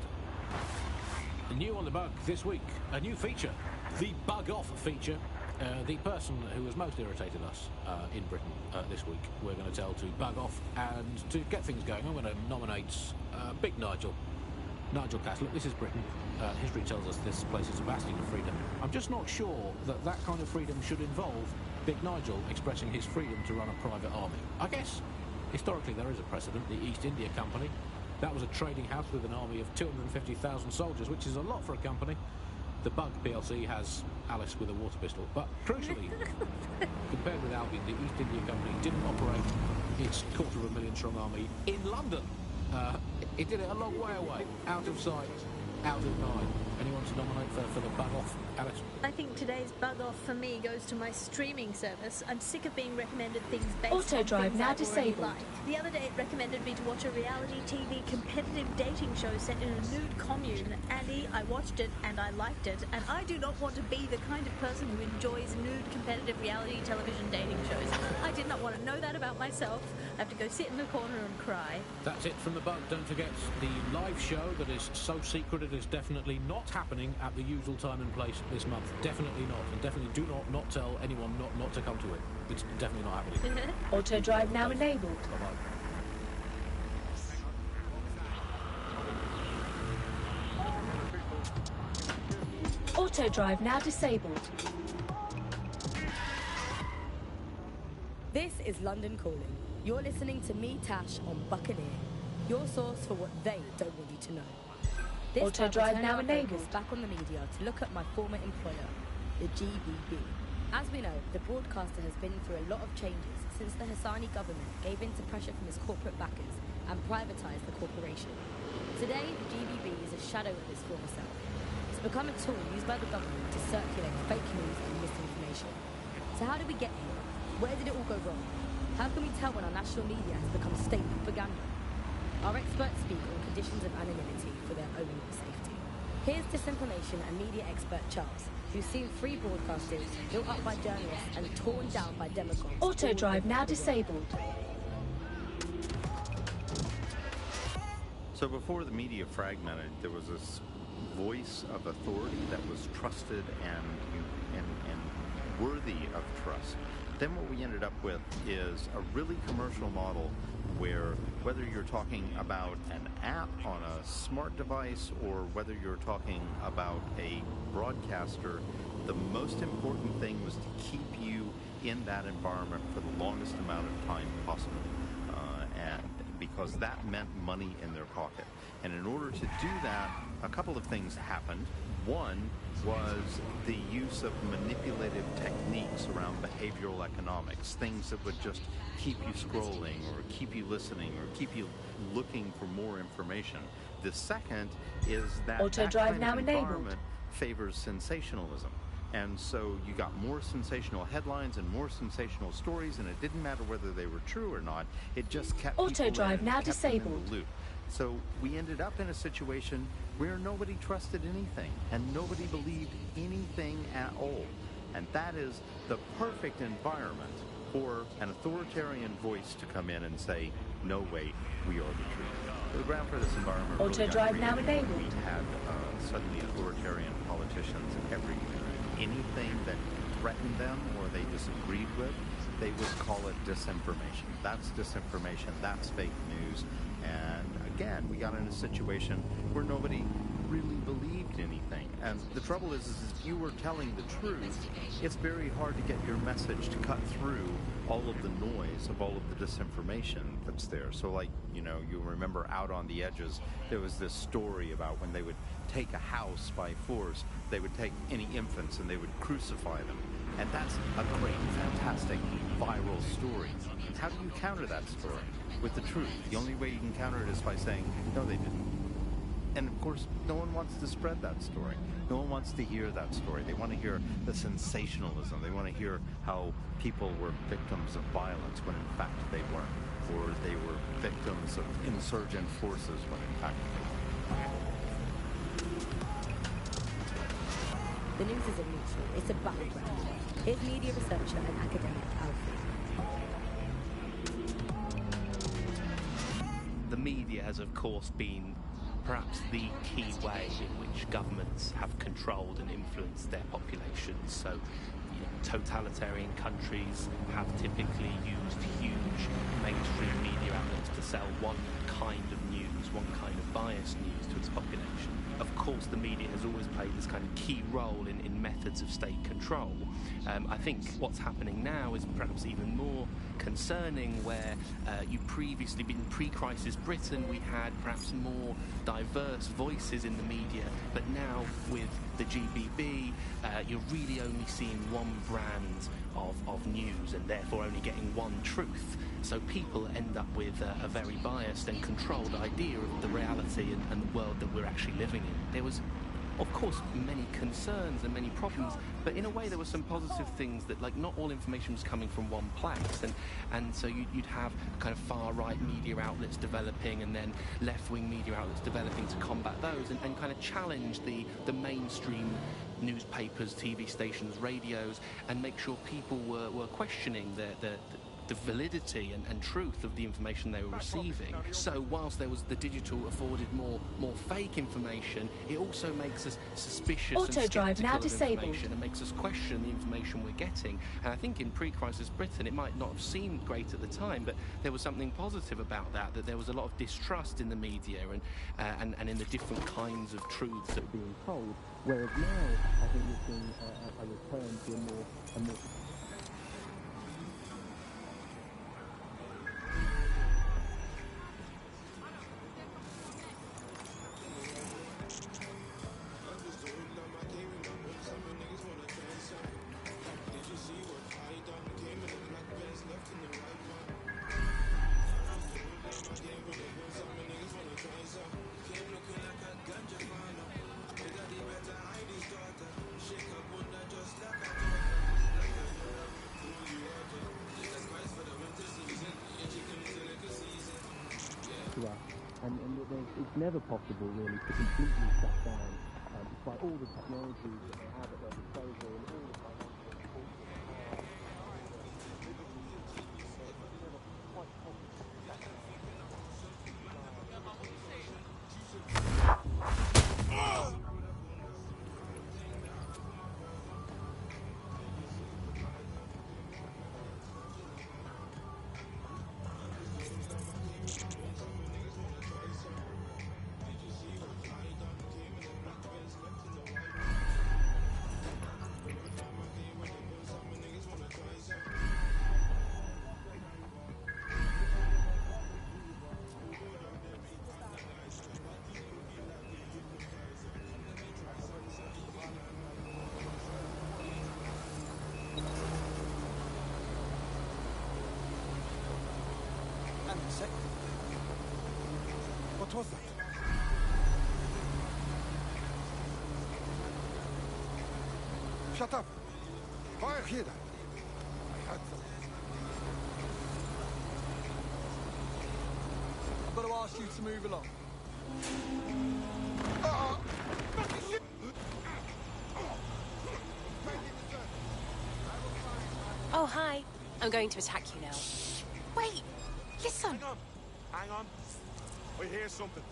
New on The Bug this week, a new feature. The Bug Off feature. The person who has most irritated us in Britain this week, we're going to tell to bug off, and to get things going, I'm going to nominate Big Nigel. Nigel Cass. Look, this is Britain. History tells us this place is a bastion of freedom. I'm just not sure that that kind of freedom should involve Big Nigel expressing his freedom to run a private army. I guess, historically, there is a precedent, the East India Company. That was a trading house with an army of 250,000 soldiers, which is a lot for a company. The Bug PLC has Alice with a water pistol, but crucially, compared with Albion, the East India Company didn't operate its 250,000 strong army in London. It did it a long way away, out of sight, out of mind. Anyone to nominate for the Bug Off, Alice? I think today's Bug Off for me goes to my streaming service. I'm sick of being recommended things based Auto on drive things now I've already disabled. liked. The other day it recommended me to watch a reality TV competitive dating show set in a nude commune. Andy, I watched it and I liked it, and I do not want to be the kind of person who enjoys nude competitive reality television dating shows. I did not want to know that about myself. I have to go sit in the corner and cry. That's it from The Bug. Don't forget the live show that is so secret it is definitely not happening at the usual time and place this month. Definitely not. And definitely do not tell anyone not to come to it. It's definitely not happening. Auto drive now enabled. Bye-bye. Auto drive now disabled. This is London Calling. You're listening to me, Tash, on Buccaneer. Your source for what they don't want you to know. This Auto time drive I turn now our enabled. focus back on the media to look at my former employer, the GBB. As we know, the broadcaster has been through a lot of changes since the Hassani government gave in to pressure from its corporate backers and privatised the corporation. Today, the GBB is a shadow of its former self. It's become a tool used by the government to circulate fake news and misinformation. So how did we get here? Where did it all go wrong? How can we tell when our national media has become state propaganda? Our experts speak on conditions of anonymity for their own safety. Here's disinformation and media expert Charles, who's seen free broadcasters built up by journalists and torn down by demagogues. Auto drive now disabled. So before the media fragmented, there was this voice of authority that was trusted and worthy of trust. Then what we ended up with is a really commercial model where whether you're talking about an app on a smart device or whether you're talking about a broadcaster, the most important thing was to keep you in that environment for the longest amount of time possible. And because that meant money in their pocket. And in order to do that, a couple of things happened. One was the use of manipulative techniques around behavioral economics, things that would just keep you scrolling or keep you listening or keep you looking for more information. The second is that Auto that drive kind now of enabled. environment favors sensationalism. And so you got more sensational headlines and more sensational stories, and it didn't matter whether they were true or not. It just kept Auto people drive in, now kept them in disabled. the loop. So we ended up in a situation where nobody trusted anything, and nobody believed anything at all. And that is the perfect environment for an authoritarian voice to come in and say, no, wait, we are the truth. The ground for this environment Auto really got drive now created when enabled. we had suddenly authoritarian politicians everywhere. Anything that threatened them or they disagreed with, they would call it disinformation. That's disinformation, that's fake news. And again, we got in a situation where nobody really believed anything. And the trouble is if you were telling the truth, it's very hard to get your message to cut through all of the noise of all of the disinformation that's there. So like, you know, you remember Out on the Edges, there was this story about when they would take a house by force, they would take any infants and they would crucify them. And that's a great, fantastic, viral story. How do you counter that story? With the truth. The only way you can counter it is by saying, no, they didn't. And of course, no one wants to spread that story. No one wants to hear that story. They want to hear the sensationalism. They want to hear how people were victims of violence when in fact they weren't. Or they were victims of insurgent forces when in fact they weren't. The news isn't neutral, it's a battleground. Here's media researcher and academic Alfie. The media has, of course, been perhaps the key way in which governments have controlled and influenced their populations. So, you know, totalitarian countries have typically used huge mainstream media outlets to sell one kind of news, one kind of biased news to its population. Of course, the media has always played this kind of key role in methods of state control. I think what's happening now is perhaps even more concerning, where you previously, in pre-crisis Britain, we had perhaps more diverse voices in the media, but now with the GBB, you're really only seeing one brand of news and therefore only getting one truth. So people end up with a very biased and controlled idea of the reality and the world that we're actually living in. There was, of course, many concerns and many problems, but in a way there were some positive things that, like, not all information was coming from one place, and so you'd have kind of far-right media outlets developing and then left-wing media outlets developing to combat those and kind of challenge the mainstream newspapers, TV stations, radios, and make sure people were questioning the validity and truth of the information they were receiving. So whilst there was the digital afforded more fake information, it also makes us suspicious Auto and drive skeptical now of disabled. information and makes us question the information we're getting. And I think in pre-crisis Britain, it might not have seemed great at the time, but there was something positive about that there was a lot of distrust in the media and in the different kinds of truths that were being told. Whereas now, I think we're seeing a return to a more to us, and it's never possible really to completely shut down, despite all the technologies that they have at their disposal and all the financial support that they have. What was that? Shut up! Fire here! I had some. I've got to ask you to move along. Oh, hi. I'm going to attack you now. Wait! Listen! Hang on. I hear something.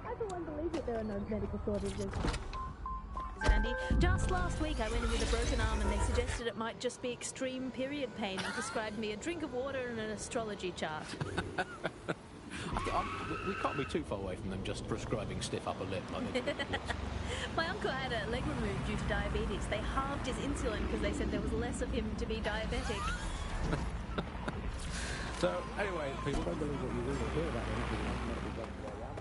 I for one believe that there are no medical shortages. Andy, just last week I went in with a broken arm and they suggested it might just be extreme period pain and prescribed me a drink of water and an astrology chart. We can't be too far away from them just prescribing stiff upper lip. I think. My uncle had a leg removed due to diabetes. They halved his insulin because they said there was less of him to be diabetic. So, anyway, people don't believe what you really hear about anything like medical drugs go around.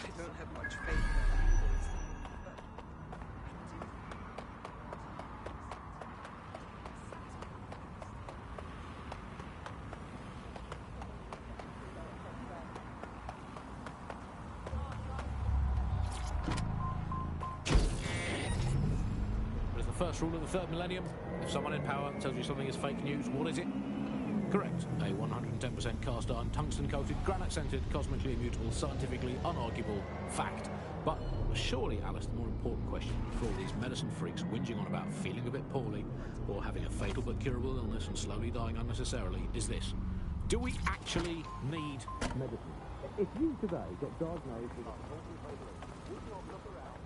I don't have much faith in our leaders, but What is the first rule of the third millennium? If someone in power tells you something is fake news, what is it? Correct. A 110% cast iron, tungsten-coated, granite-scented, cosmically immutable, scientifically unarguable fact. But surely, Alice, the more important question for all these medicine freaks whinging on about feeling a bit poorly or having a fatal but curable illness and slowly dying unnecessarily is this. Do we actually need medicine? If you today get diagnosed with would you not look around?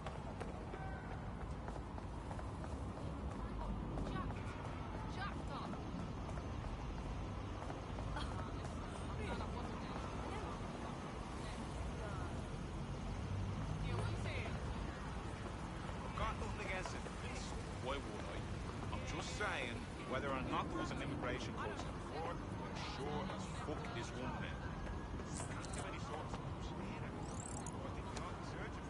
Saying whether or not there was an immigration policy before, but sure as fuck is one now. Can't give any sorts of either. I think we ought to search it.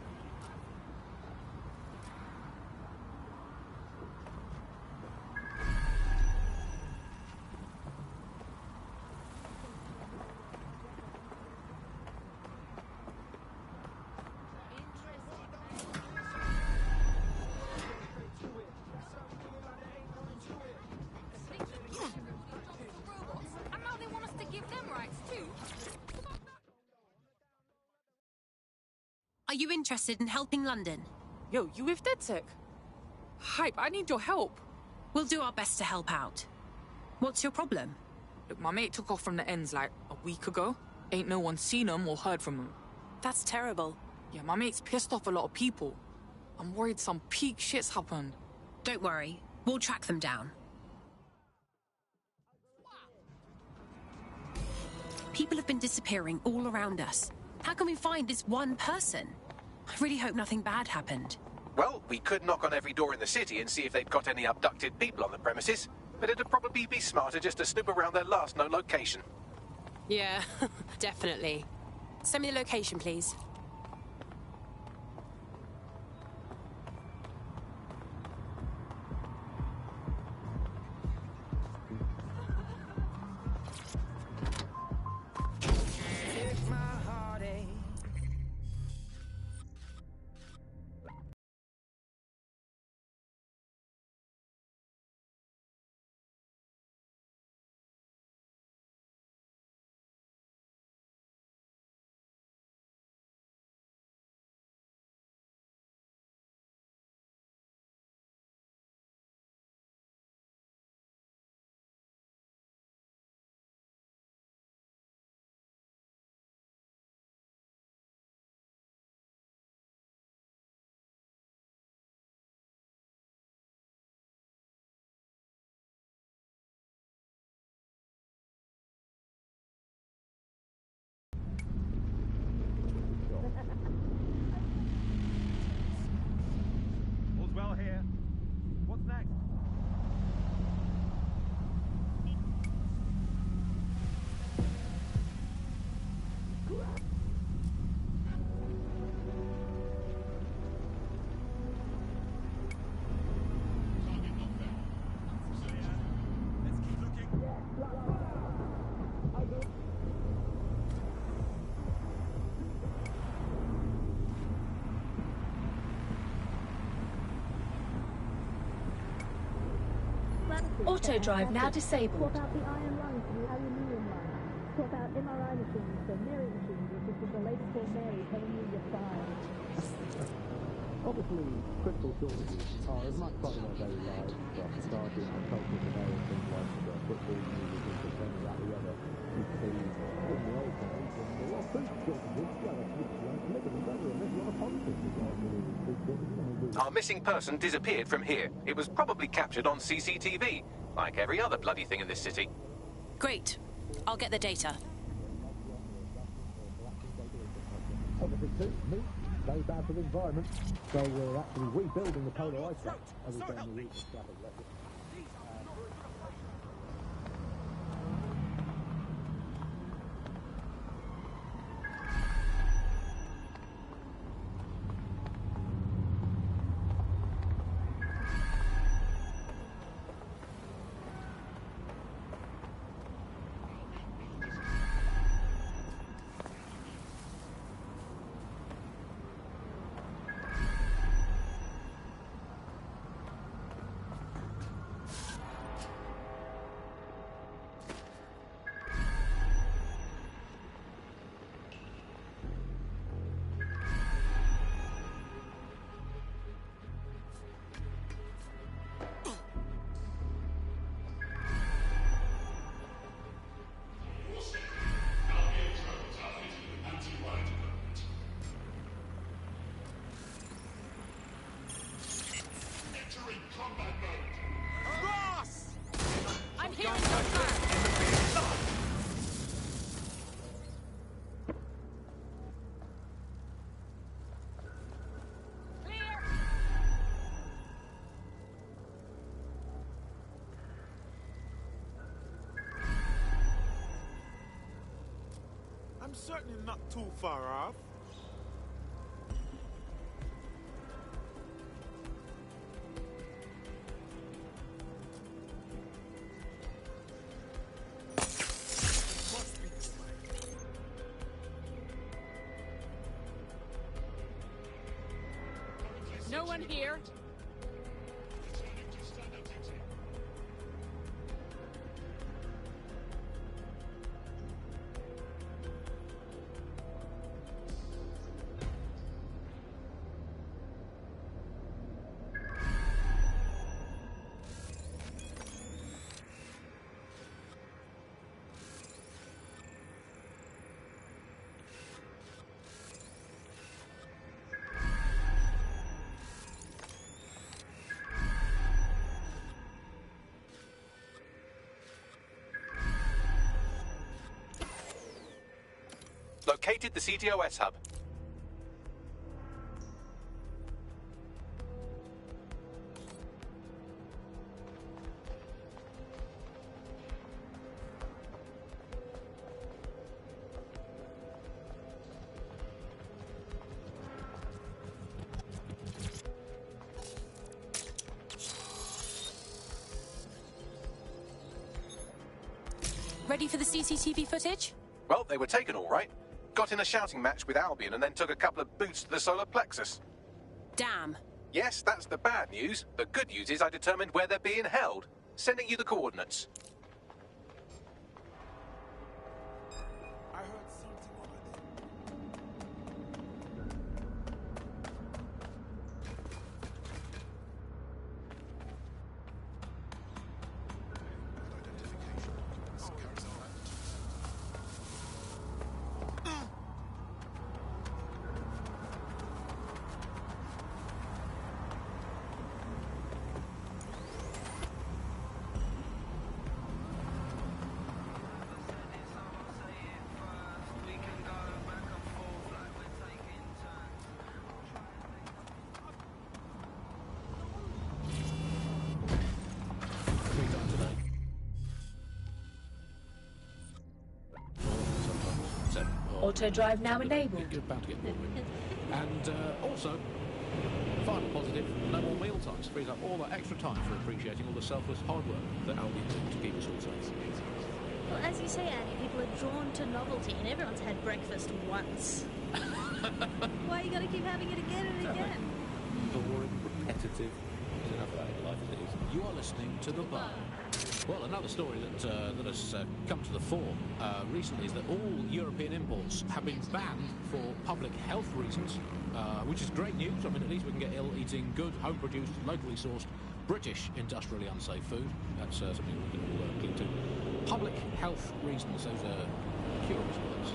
Are you interested in helping London? Yo, you with DedSec? Hype, I need your help. We'll do our best to help out. What's your problem? Look, my mate took off from the ends like a week ago. Ain't no one seen him or heard from him. That's terrible. Yeah, my mate's pissed off a lot of people. I'm worried some peak shit's happened. Don't worry. We'll track them down. People have been disappearing all around us. How can we find this one person? I really hope nothing bad happened. Well, we could knock on every door in the city and see if they've got any abducted people on the premises, but it'd probably be smarter just to snoop around their last known location. Yeah, definitely. Send me the location, please. All's well here. What's next? Auto drive now disabled. Swap out the iron lines for the aluminium lines. Swap out MRI machines for mirror machines, which is the latest Port Mary telling you you're fine. Obviously, critical shortages are as much part of our daily lives from society and culture today as things like football, music, and complaining about the weather used to be in the old days when there were food shortages. Living better unless you want a politics. Our missing person disappeared from here. It was probably captured on CCTV, like every other bloody thing in this city. Great. I'll get the data. Obviously, too, very bad for the environment. So we're actually rebuilding the polar ice cap as we're going to reach the travel level. I'm hearing your I'm certainly not too far off. No one here. located the CTOS hub. Ready for the CCTV footage? Well, they were taken all right. Got in a shouting match with Albion and then took a couple of boots to the solar plexus. Damn. Yes, that's the bad news. The good news is I determined where they're being held. Sending you the coordinates. Auto drive now enabled. You're about to get bored with it. And also, final positive, no more meal times. Frees up all that extra time for appreciating all the selfless hard work that Albion do to keep us all safe. Well, as you say, Annie, people are drawn to novelty, and everyone's had breakfast once. Why you gotta keep having it again and again? Boring, repetitive. There's enough of that in life as it is. You are listening to The Bar. Well, another story that has come to the fore recently is that all European imports have been banned for public health reasons, which is great news. I mean, at least we can get eating good, home-produced, locally sourced, British, industrially unsafe food. That's something we can all cling to. Public health reasons, those are curious words.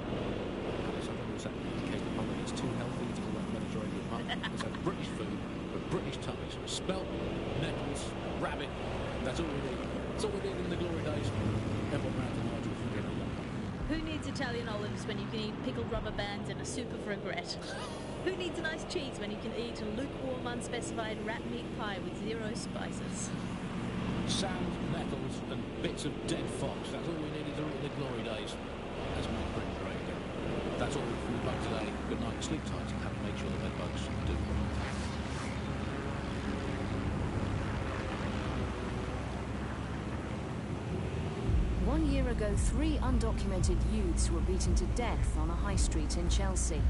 Something that's happening in case the public is too healthy to all that Mediterranean mutton. Let's have British food with British tummies. Spelt, nettles, rabbit, that's all we need. That's all we need in the glory days. Everyone around the Nigel from dinner. Who needs Italian olives when you can eat pickled rubber bands and a soup of regret? Who needs a nice cheese when you can eat a lukewarm, unspecified rat meat pie with 0 spices? Sand, nettles, and bits of dead fox. That's all we needed to eat in the glory days. That's my Britain great again. That's all from the bug today. Good night, sleep tight, and make sure the bed bugs do. 1 year ago, 3 undocumented youths were beaten to death on a high street in Chelsea.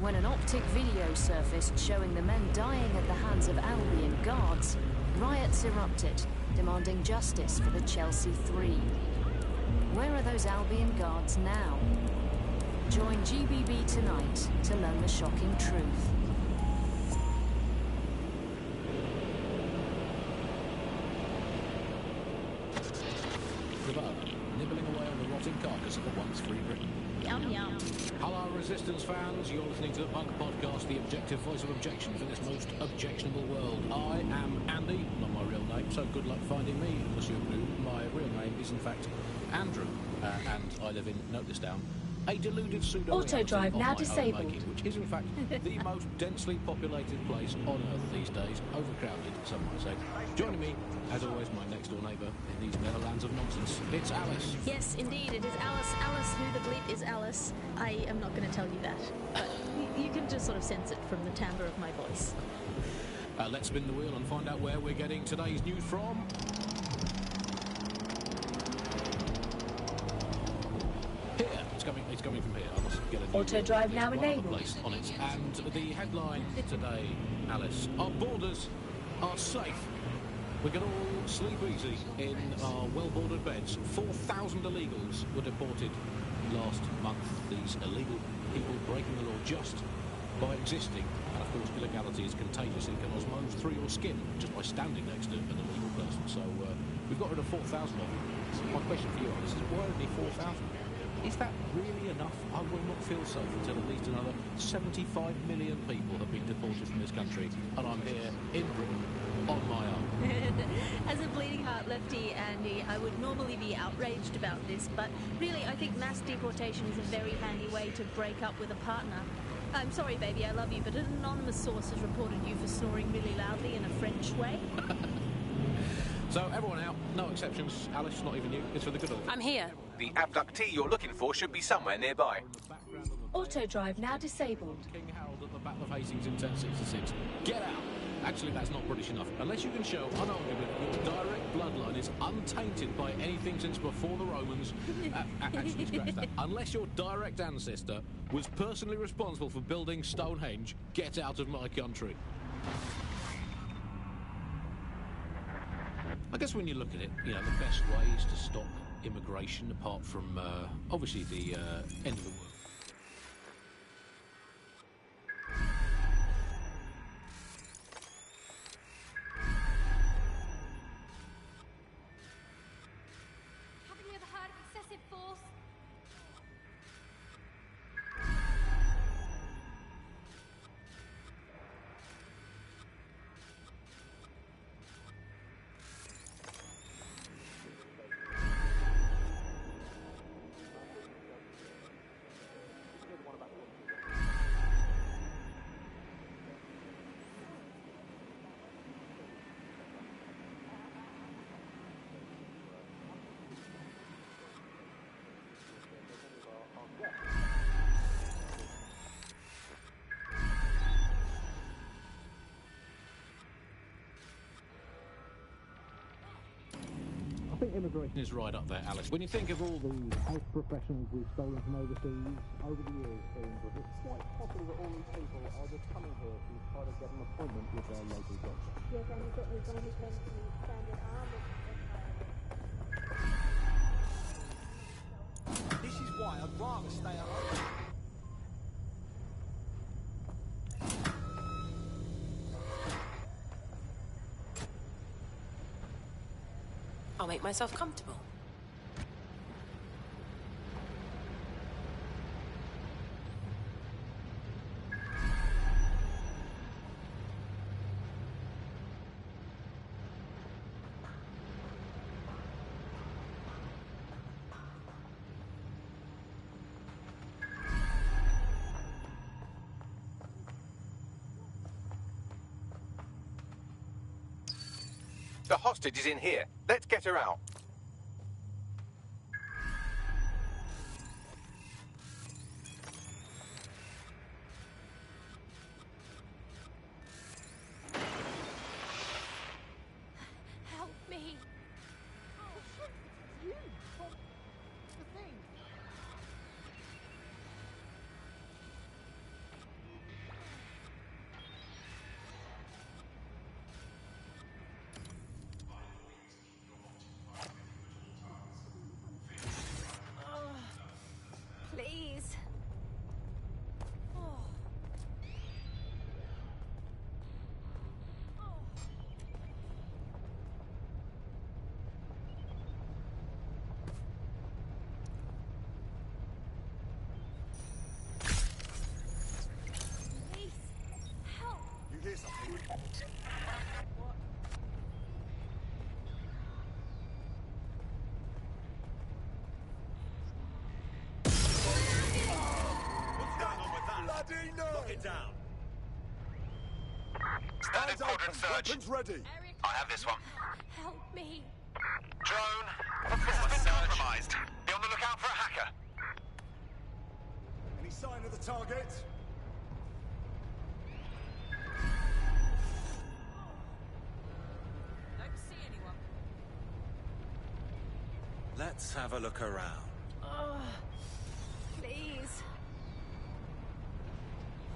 When an optic video surfaced showing the men dying at the hands of Albion guards, riots erupted, demanding justice for the Chelsea 3. Where are those Albion guards now? Join GBB tonight to learn the shocking truth. Nibbling away on the rotting carcass of the once free Britain. Yum, yum. Hello, Resistance fans. You're listening to the Punk Podcast, the objective voice of objection for this most objectionable world. I am Andy, not my real name, so good luck finding me, Monsieur Blue. My real name is, in fact, Andrew, and I live in, note this down, a deluded pseudo Auto drive now disabled. making, which is in fact the most densely populated place on Earth these days, overcrowded, some might say. Joining me, as always, my next door neighbour in these Netherlands of nonsense. It's Alice. Yes, indeed, it is Alice. Alice, who the bleep is Alice? I am not going to tell you that, but you can just sort of sense it from the timbre of my voice. Let's spin the wheel and find out where we're getting today's news from. Here. It's coming from here. I must get a new Auto drive now one enabled. place on it. And the headline today, Alice, our borders are safe. We can all sleep easy in our well-bordered beds. 4,000 illegals were deported last month. These illegal people breaking the law just by existing. And of course, illegality is contagious. It can osmose through your skin just by standing next to an illegal person. So we've got rid of 4,000 of them. My question for you, Alice, is why only 4,000? Is that really enough? I will not feel safe until at least another 75 million people have been deported from this country, and I'm here in Britain on my own. As a bleeding heart lefty, Andy, I would normally be outraged about this, but really I think mass deportation is a very handy way to break up with a partner. I'm sorry, baby, I love you, but an anonymous source has reported you for snoring really loudly in a French way. So, everyone out. No exceptions. Alice, not even you. It's for the good of it. I'm here. The abductee you're looking for should be somewhere nearby. Auto drive now disabled. King Harold at the Battle of Hastings in 1066. Get out! Actually, that's not British enough. Unless you can show, unarguably, your direct bloodline is untainted by anything since before the Romans. Actually, scratch that. Unless your direct ancestor was personally responsible for building Stonehenge, get out of my country. I guess when you look at it, you know, the best way is to stop immigration, apart from, obviously, the end of the world. Haven't you ever heard of excessive force? I think immigration is right up there, Alice. When you think of all the health professionals we've stolen from overseas over the years, it's quite possible that all these people are just coming here to try to get an appointment with their local doctor. Yes, and you've got these only to standard armour. This is why I'd rather stay alone. I'll make myself comfortable. The hostage is in here. Let's get her out. Help me. Oh, shit, it's you. Oh, the thing. Please. Oh. Please. Help. You hear something? Bloody no! Lock it down. Standard quadrant search. Weapons ready. I have this one. Help me. Drone, performance been compromised. Be on the lookout for a hacker. Any sign of the target? Don't see anyone. Let's have a look around. Oh. Please.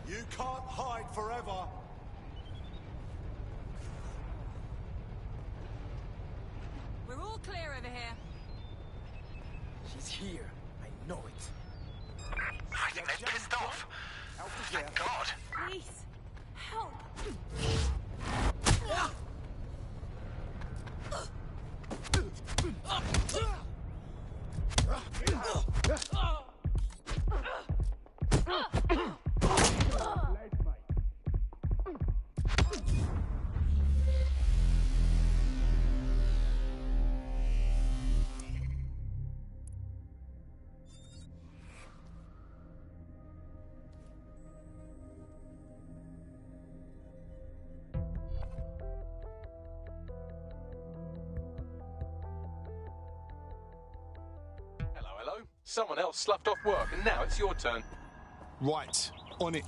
You can't hide forever. We're all clear over here. She's here. I know it. I think they've pissed off. Thank God. Please. Help. Someone else sloughed off work, and now it's your turn. Right. On it.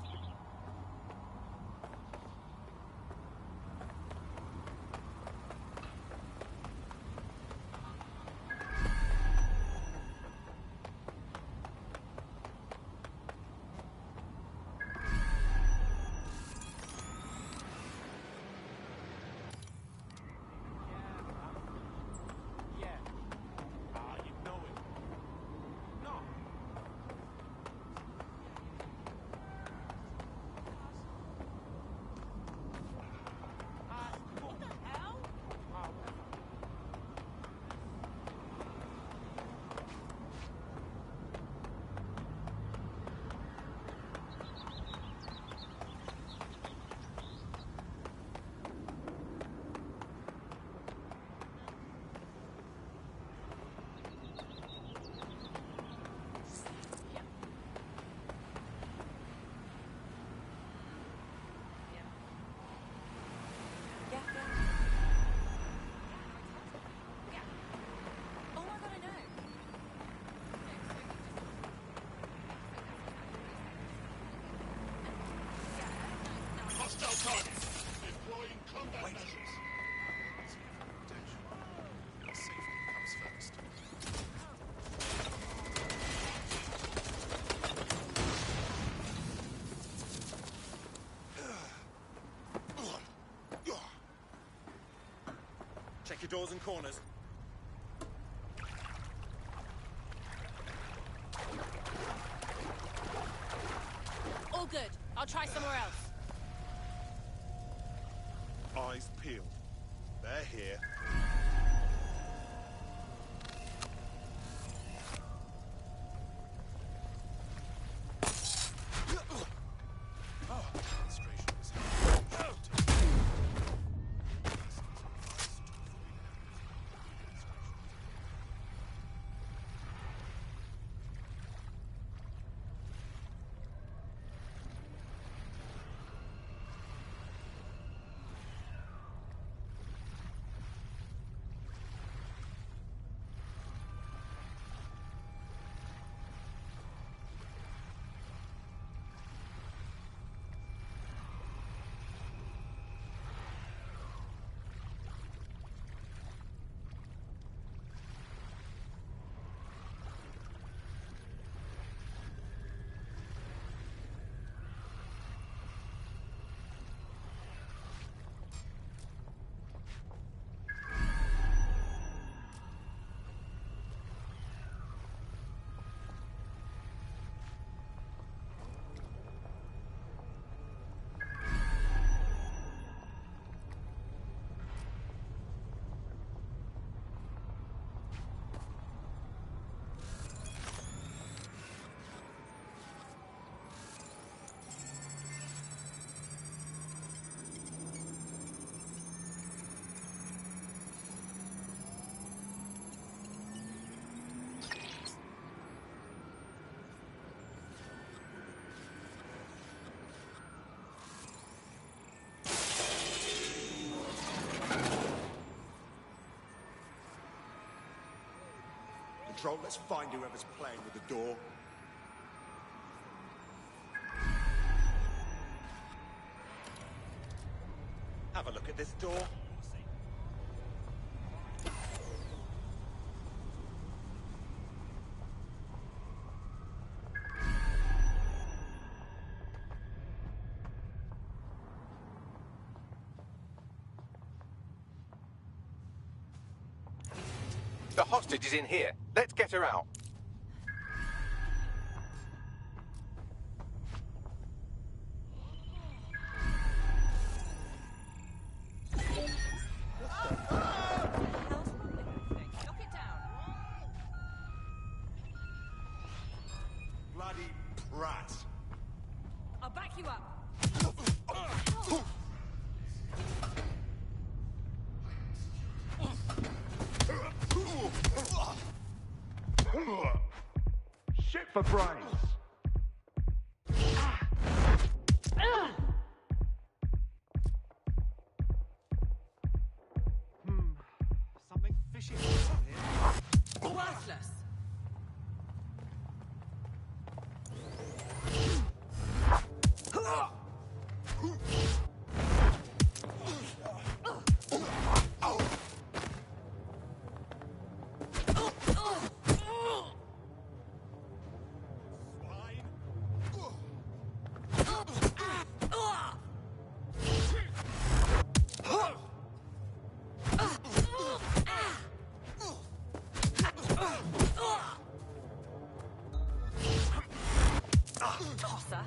Check your doors and corners. All good. I'll try somewhere else. Eyes peeled. They're here. Control, let's find whoever's playing with the door. Have a look at this door. The hostage is in here. Let's get her out. Bloody brat. I'll back you up. Shit for brains. Something fishy here. Worthless. sir.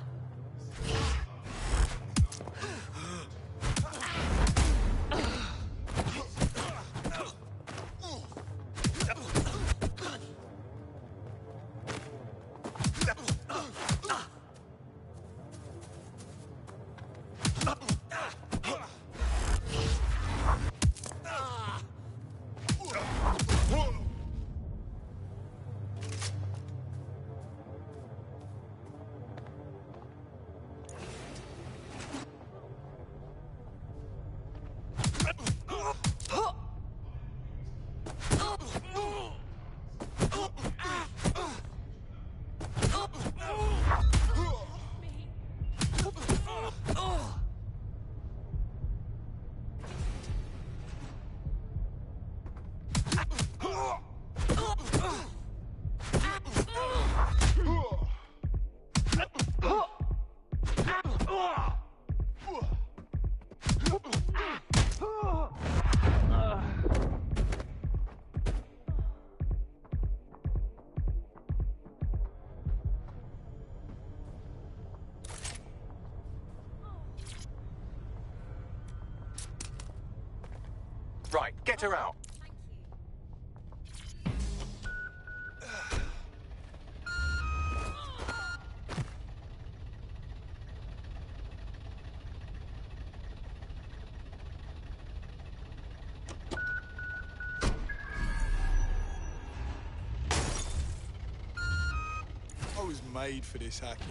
Right, get her out. I was made for this hacking.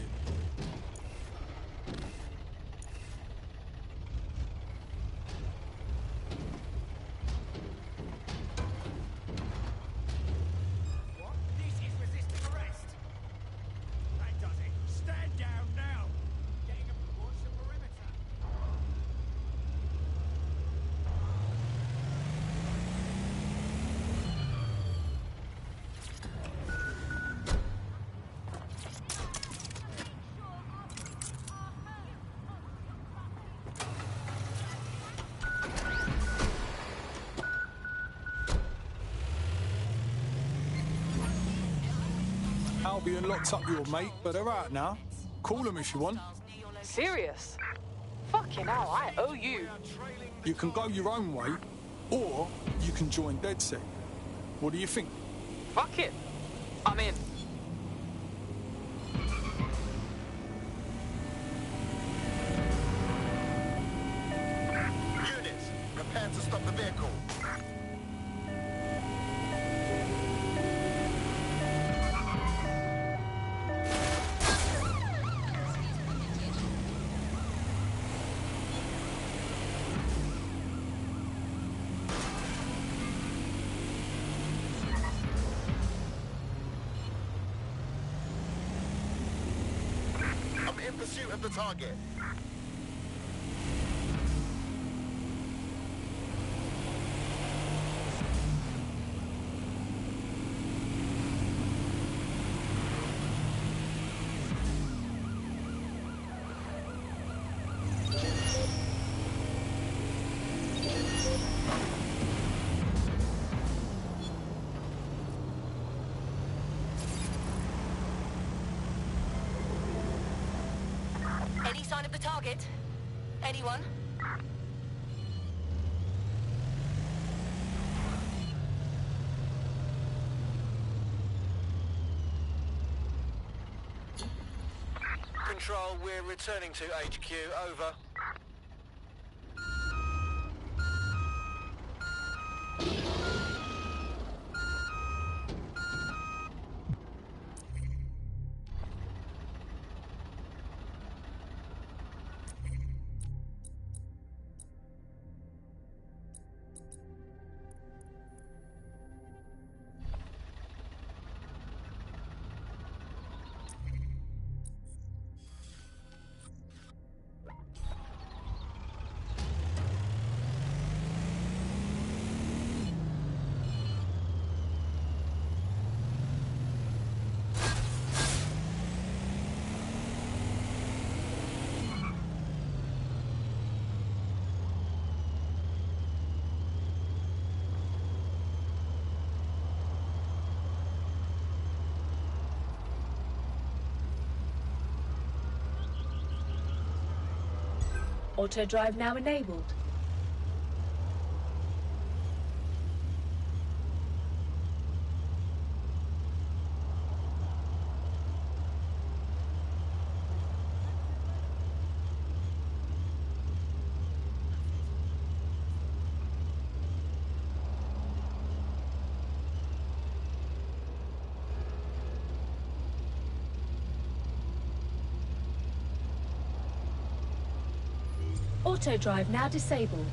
Albion locked up your mate, but they're out now. Call them if you want. Serious? Fucking hell, I owe you. You can go your own way, or you can join DedSec. What do you think? Fuck it. I'm in. Units, prepare to stop the vehicle. In pursuit of the target. Any sign of the target? Anyone? Control, we're returning to HQ. Over. Auto drive now enabled. Auto drive now disabled.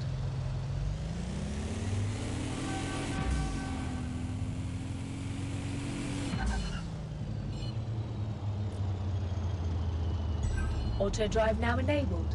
Auto drive now enabled.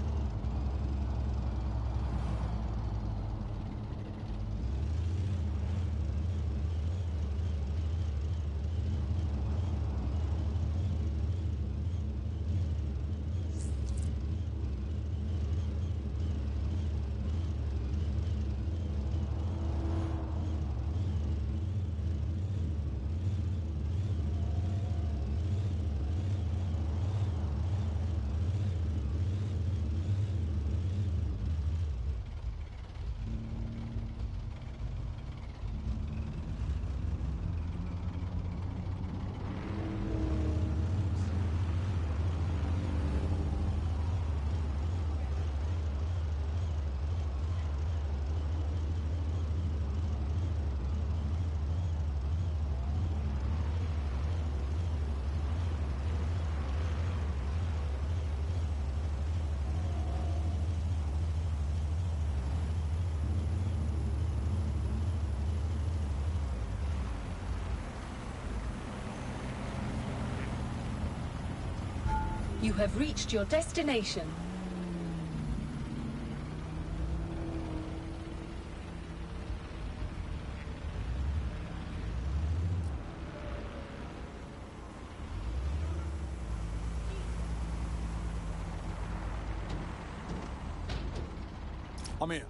You have reached your destination. I'm here.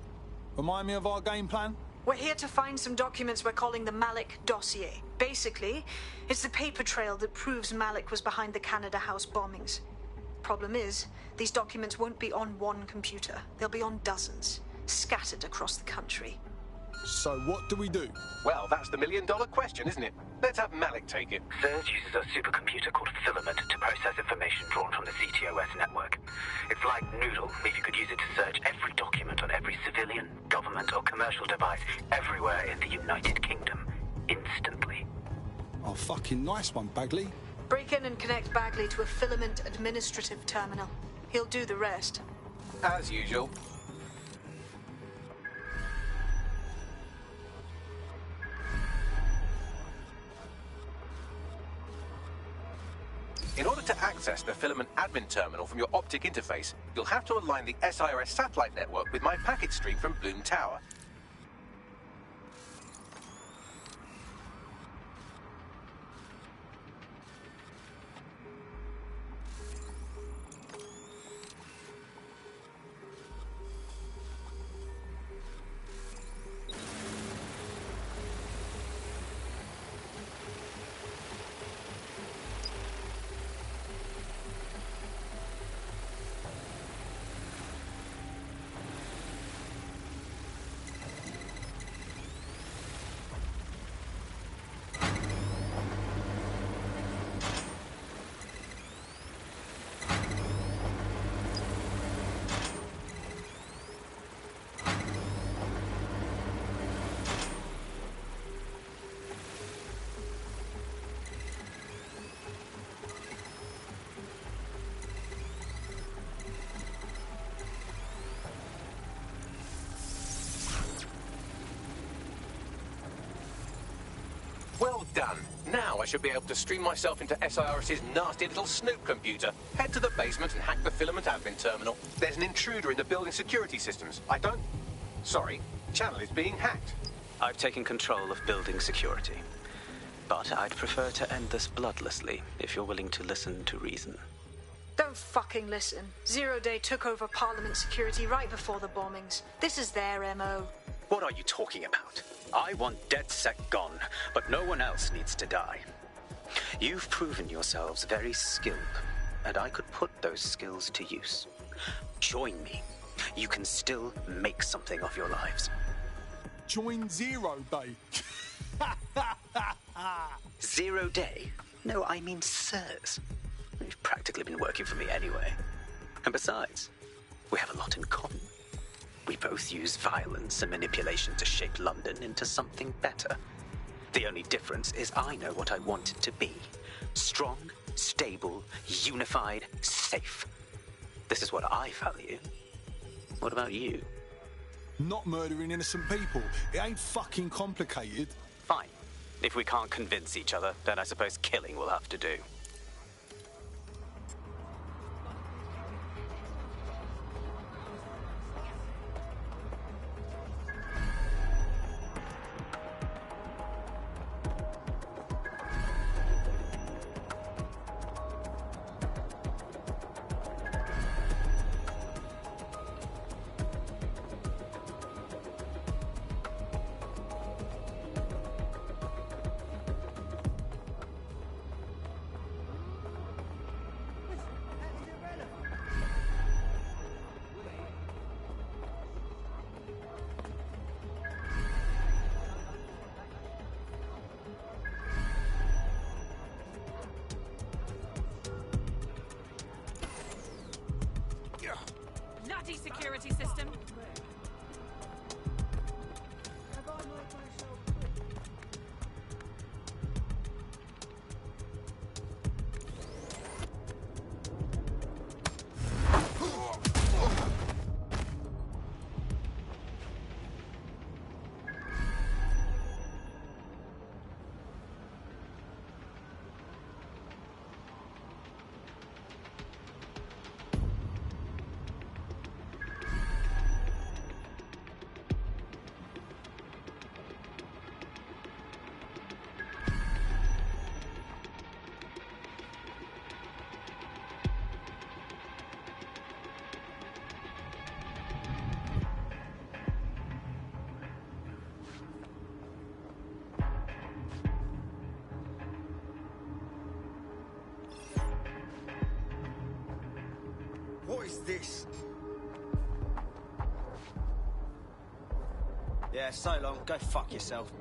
Remind me of our game plan? We're here to find some documents we're calling the Malik dossier. Basically, it's the paper trail that proves Malik was behind the Canada House bombings. Problem is, these documents won't be on one computer. They'll be on dozens, scattered across the country. So what do we do? Well, that's the million-dollar question, isn't it? Let's have Malik take it. Surge uses a supercomputer called Filament to process information drawn from the CTOS network. It's like Noodle, if you could use it to search every document on every civilian, government, or commercial device everywhere in the United Kingdom, instantly. Oh, fucking nice one, Bagley. Break in and connect Bagley to a Filament administrative terminal. He'll do the rest. As usual. In order to access the Filament admin terminal from your optic interface, you'll have to align the SIRS satellite network with my packet stream from Bloom Tower. Well done. Now I should be able to stream myself into SIRS's nasty little snoop computer. Head to the basement and hack the Filament admin terminal. There's an intruder in the building security systems. Sorry, channel is being hacked. I've taken control of building security. But I'd prefer to end this bloodlessly, if you're willing to listen to reason. Don't fucking listen. Zero Day took over Parliament security right before the bombings. This is their MO. What are you talking about? I want DedSec gone, but no one else needs to die. You've proven yourselves very skilled, and I could put those skills to use. Join me, You can still make something of your lives. Join Zero Day. 0 Day? No, I mean SIRS. You've practically been working for me anyway. And besides, we have a lot in common. We both use violence and manipulation to shape London into something better. The only difference is I know what I want it to be. Strong, stable, unified, safe. This is what I value. What about you? Not murdering innocent people. It ain't fucking complicated. Fine. If we can't convince each other, then I suppose killing will have to do. Bloody security system. What is this? Yeah, so long. Go fuck yourself.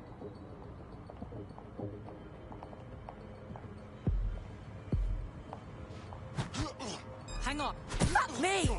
Hang on. Fuck me!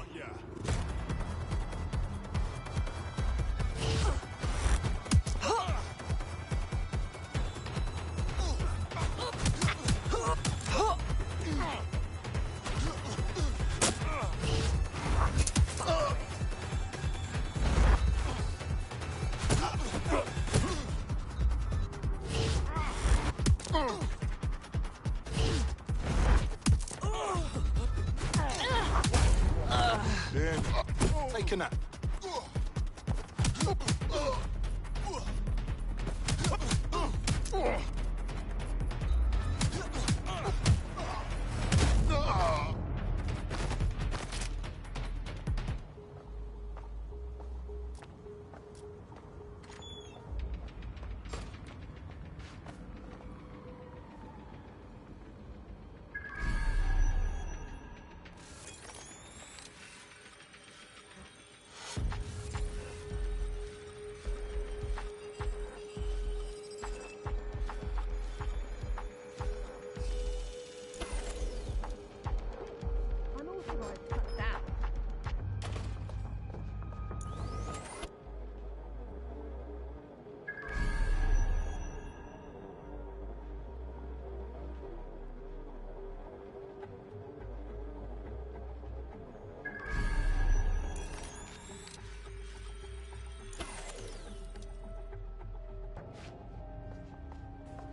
Take a nap.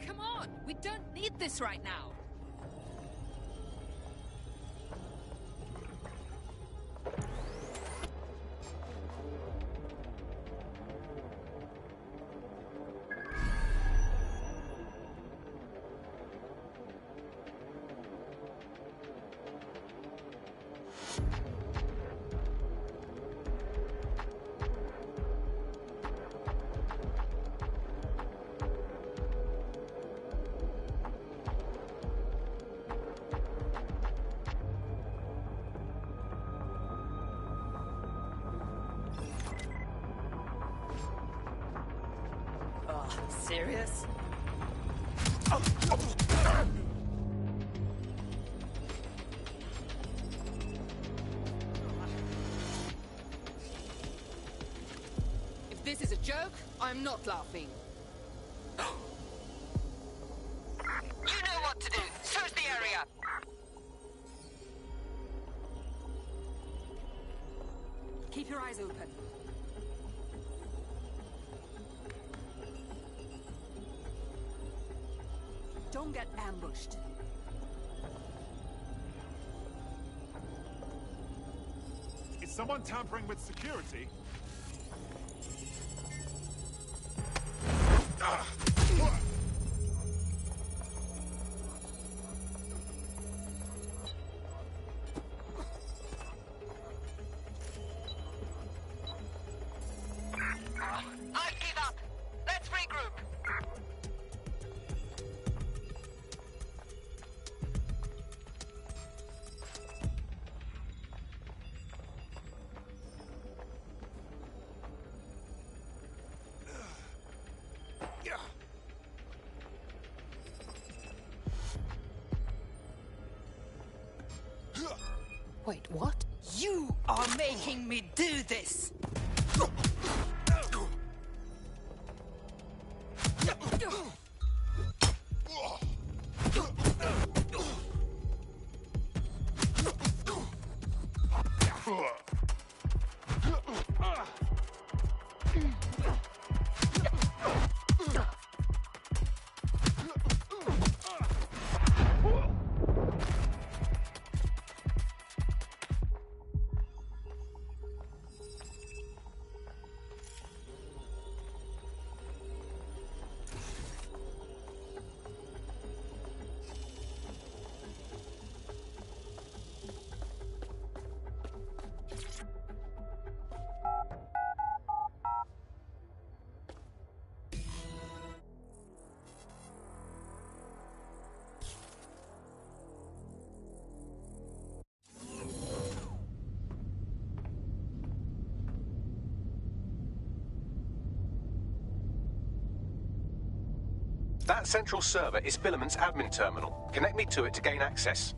Come on! We don't need this right now! serious? If this is a joke, I'm not laughing. You know what to do. Search the area. Keep your eyes open. Don't get ambushed. Is someone tampering with security? I give up. Let's regroup. Wait, what? You are making me do this. That central server is Filament's admin terminal. Connect me to it to gain access.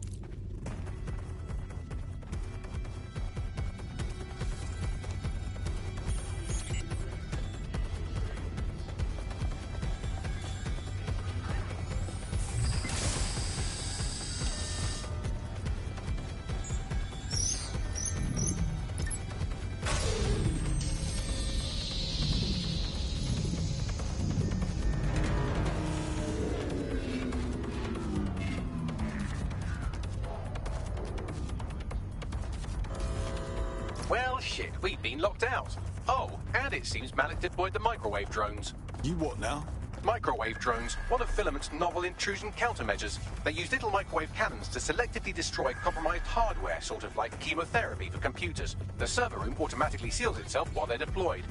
Well, shit, we've been locked out. Oh, and it seems Malik deployed the microwave drones. You what now? Microwave drones, one of Filament's novel intrusion countermeasures. They use little microwave cannons to selectively destroy compromised hardware, sort of like chemotherapy for computers. The server room automatically seals itself while they're deployed.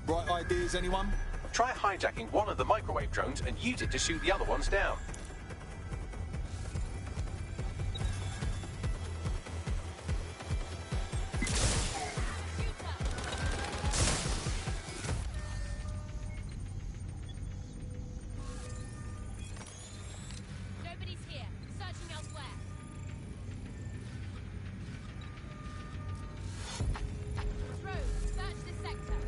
Right ideas, anyone? Try hijacking one of the microwave drones and use it to shoot the other ones down. Nobody's here. Searching elsewhere. Rose, search this sector.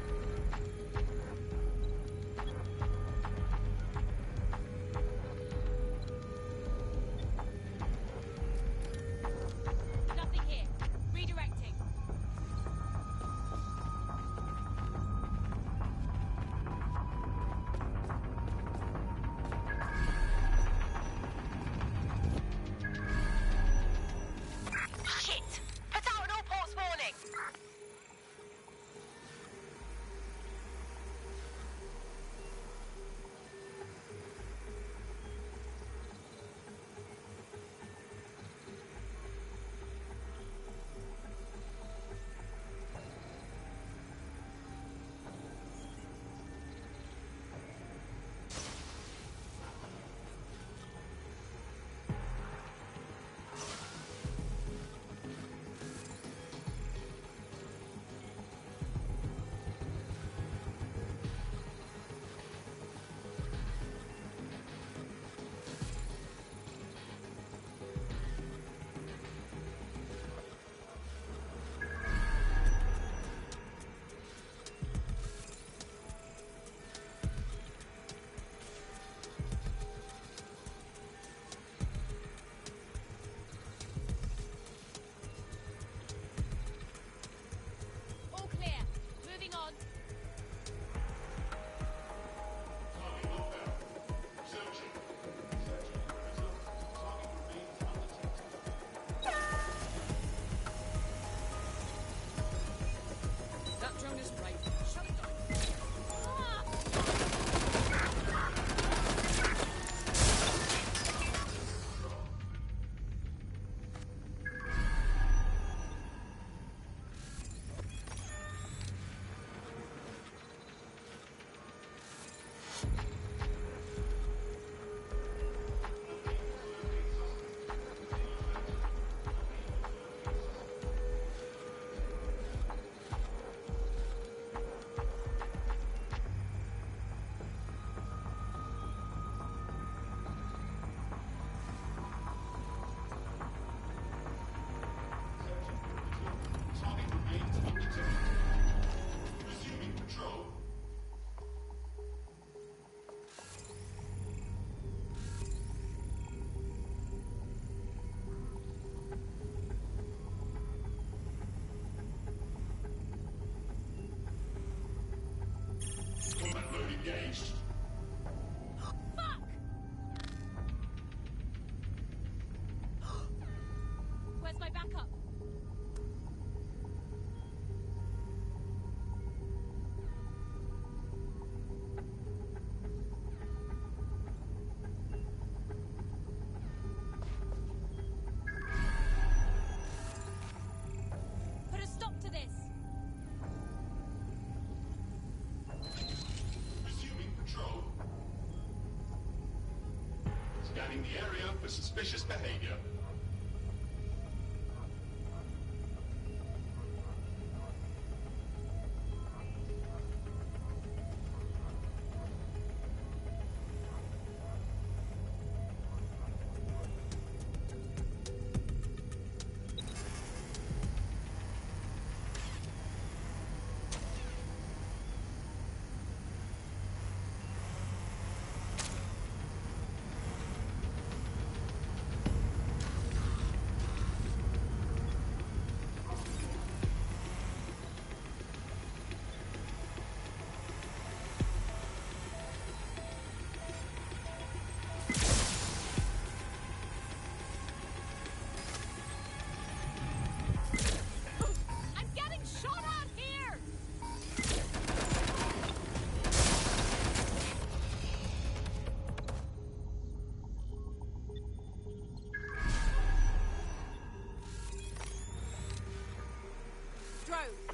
scanning the area for suspicious behavior.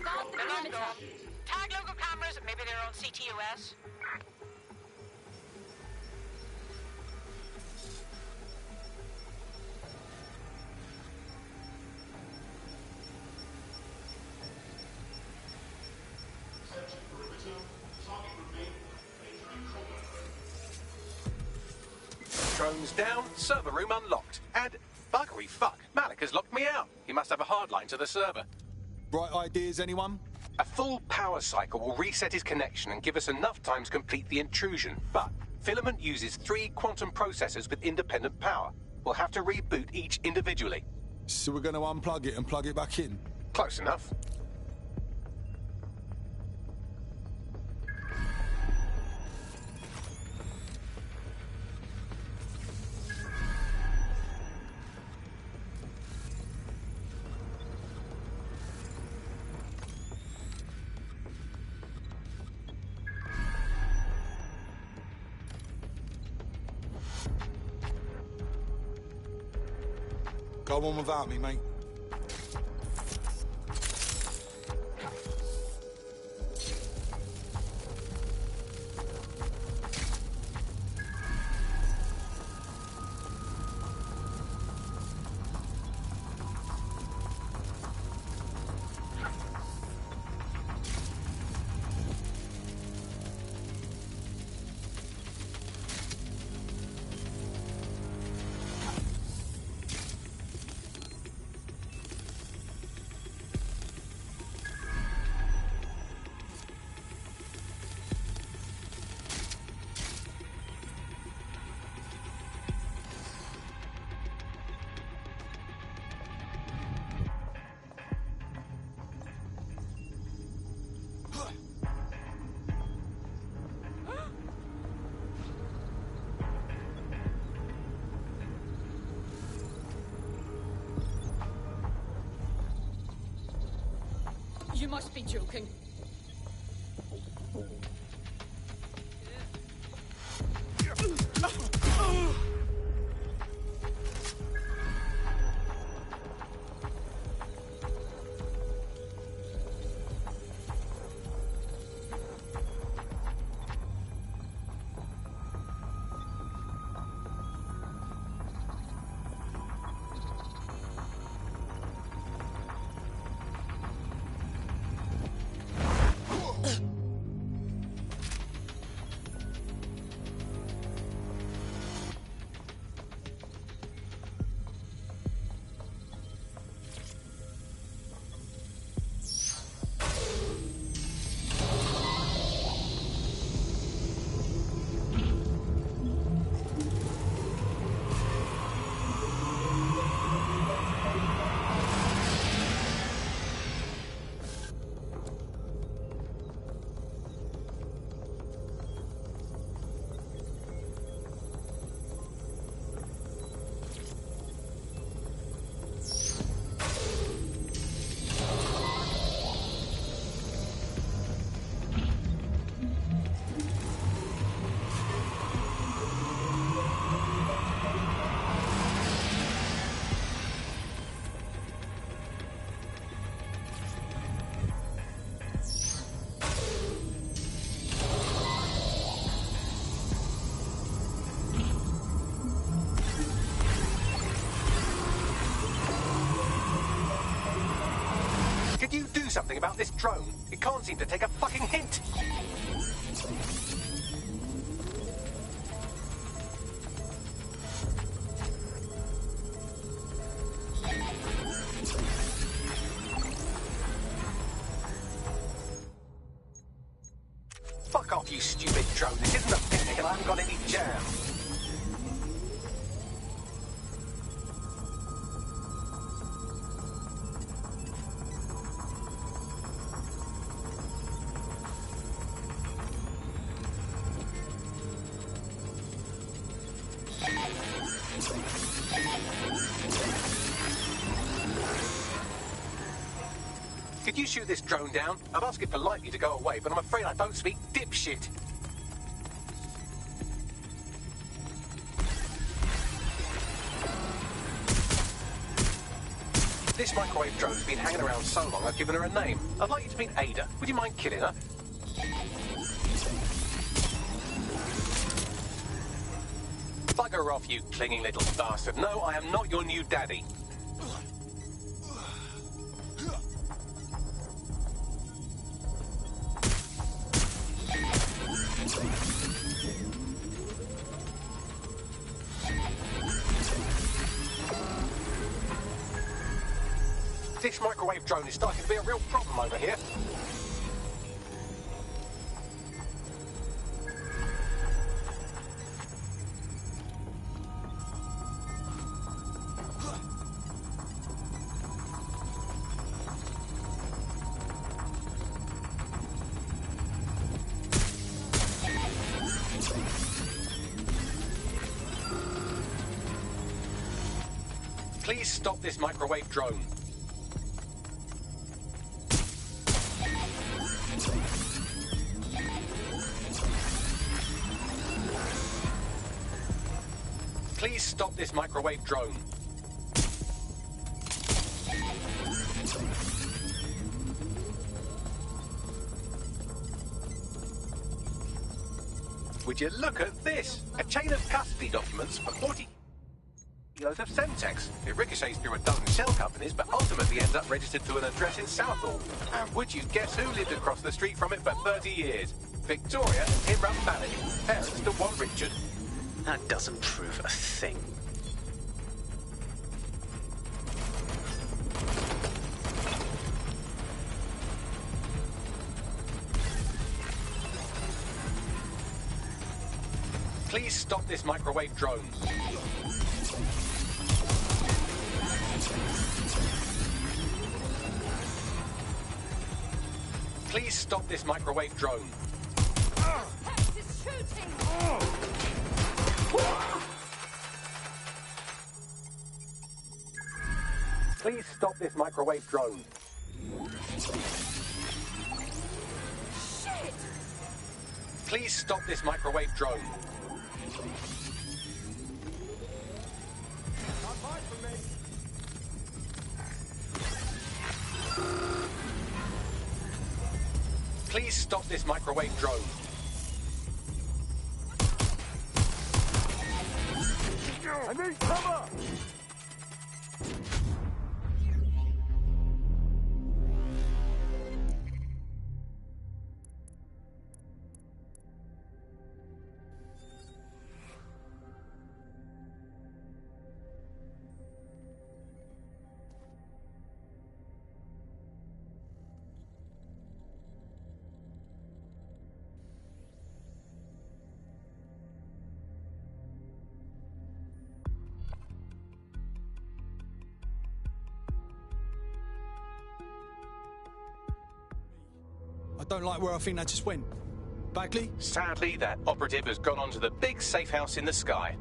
Guard the perimeter. Tag local cameras, maybe they're on CTOS. Drones down, server room unlocked. And buggery fuck, Malik has locked me out. He must have a hard line to the server. Right ideas, anyone? A full power cycle will reset his connection and give us enough time to complete the intrusion. But Filament uses 3 quantum processors with independent power. We'll have to reboot each individually. So we're going to unplug it and plug it back in? Close enough. Go on without me, mate. You must be joking. something about this drone. It can't seem to take a fucking hint. Fuck off, you stupid drone. This isn't a picnic and I haven't got any jam. Could you shoot this drone down? I'd ask it politely to go away, but I'm afraid I don't speak dipshit. This microwave drone's been hanging around so long I've given her a name. I'd like you to meet Ada. Would you mind killing her? Bugger off, you clinging little bastard. No, I am not your new daddy. This microwave drone is starting to be a real problem over here. Please stop this microwave drone. Please stop this microwave drone. Would you look at this? A chain of custody documents for 40 kilos of Semtex. It ricochets through a dozen shell companies, but ultimately ends up registered to an address in Southall. And would you guess who lived across the street from it for 30 years? Victoria and Tim Rumpanic, parents to one Richard. That doesn't prove a thing. Please stop this microwave drone. Please stop this microwave drone. Hex is shooting! Please stop this microwave drone. Shit! Please stop this microwave drone. Please stop this microwave drone. I need cover! I don't like where I think that just went. Bagley? Sadly, that operative has gone on to the big safe house in the sky.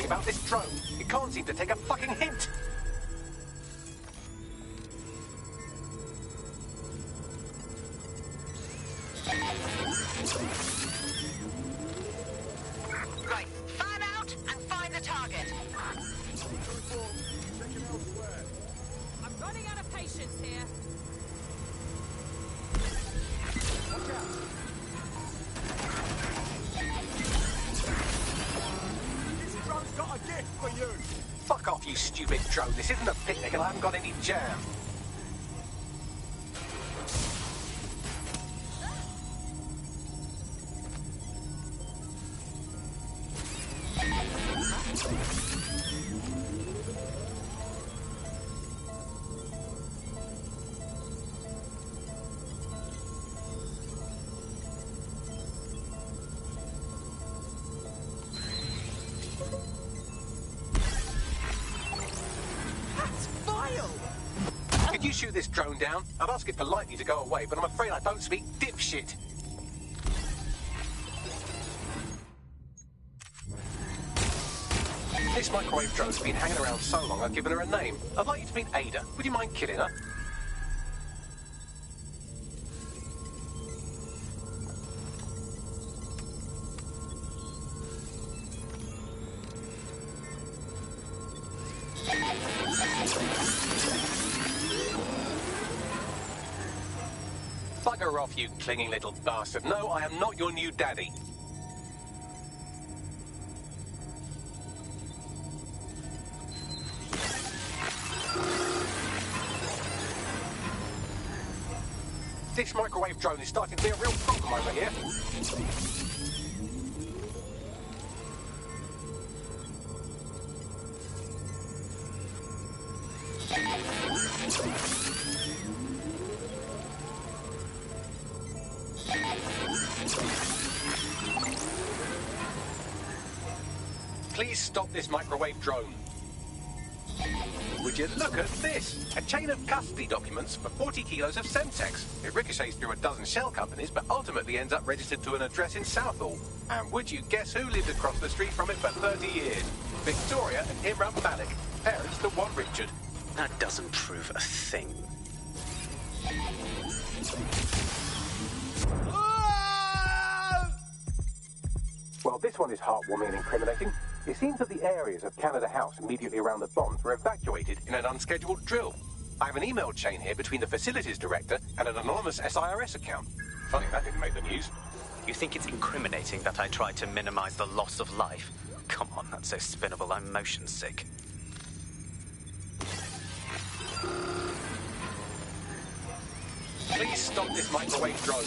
about this drone. It can't seem to take a fucking hint. Right, fan out and find the target. I'm running out of patience here. Watch out. This drone's got a gift for you. Fuck off, you stupid drone. This isn't a picnic and I haven't got any jam. Could you shoot this drone down? I'd ask it politely to go away, but I'm afraid I don't speak dipshit. This microwave drone's been hanging around so long I've given her a name. I'd like you to meet Ada. Would you mind killing her? Bugger off, you clinging little bastard. No, I am not your new daddy. This microwave drone is starting to be a real problem over here. Please stop this microwave drone. Would you look at this? A chain of custody documents for 40 kilos of Semtex. It ricochets through a dozen shell companies, but ultimately ends up registered to an address in Southall. And would you guess who lived across the street from it for 30 years? Victoria and Imran Malik, parents to one Richard. That doesn't prove a thing. Well, this one is heartwarming and incriminating. It seems that the areas of Canada House immediately around the bombs were evacuated in an unscheduled drill. I have an email chain here between the facilities director and an anonymous SIRS account. Funny that didn't make the news. You think it's incriminating that I tried to minimize the loss of life? Come on, that's so spinnable, I'm motion sick. Please stop this microwave drone.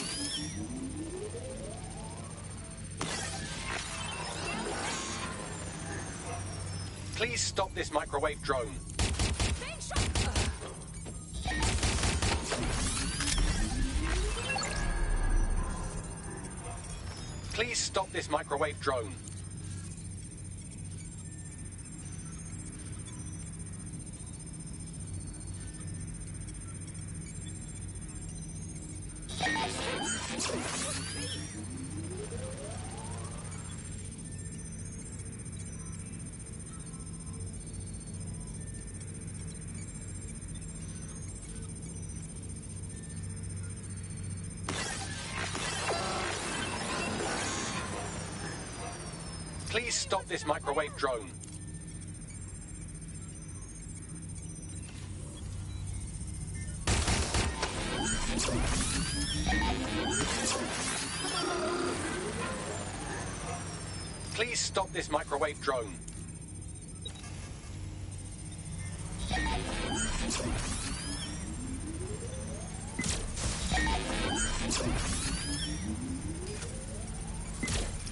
Please stop this microwave drone. Please stop this microwave drone. Please stop this microwave drone. Please stop this microwave drone.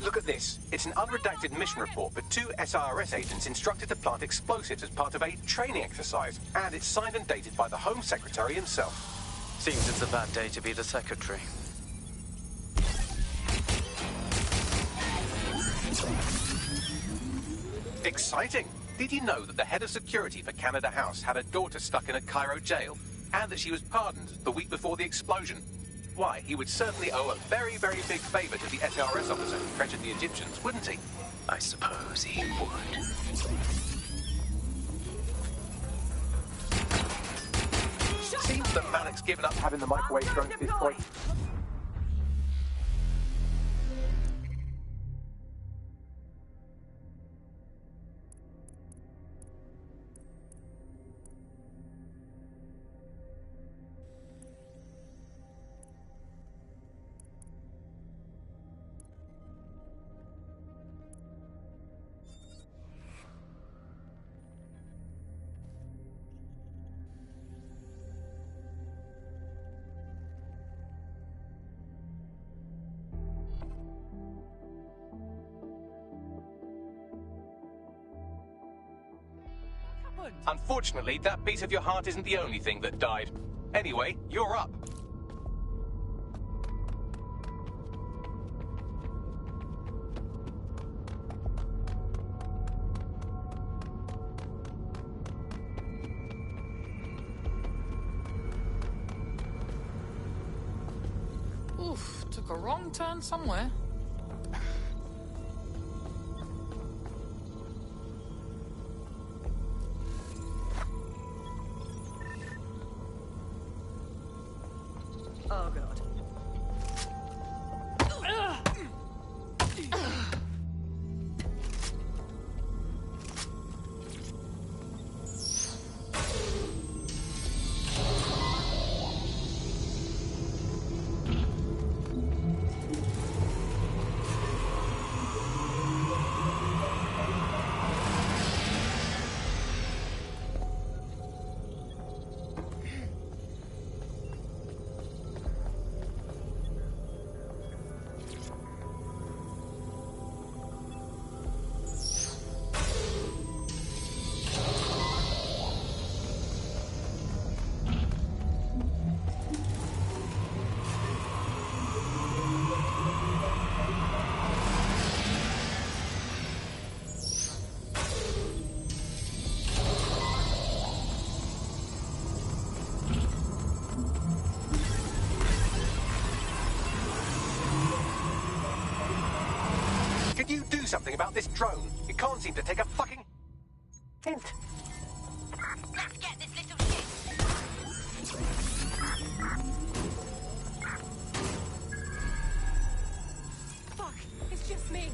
Look at this. It's an unredacted mission report for 2 SIRS agents instructed to plant explosives as part of a training exercise. And it's signed and dated by the Home Secretary himself. Seems it's a bad day to be the secretary. Exciting! Did you know that the head of security for Canada House had a daughter stuck in a Cairo jail? And that she was pardoned the week before the explosion? Why, he would certainly owe a very, very big favour to the SIRS officer who pressured the Egyptians, wouldn't he? I suppose he would. Seems that Malik's given up having the microwave drones destroyed. Unfortunately, that piece of your heart isn't the only thing that died. Anyway, you're up. Oof, took a wrong turn somewhere. Oh, God. Could you do something about this drone? It can't seem to take a fucking hint. Let's get this little shit. Fuck, it's just me.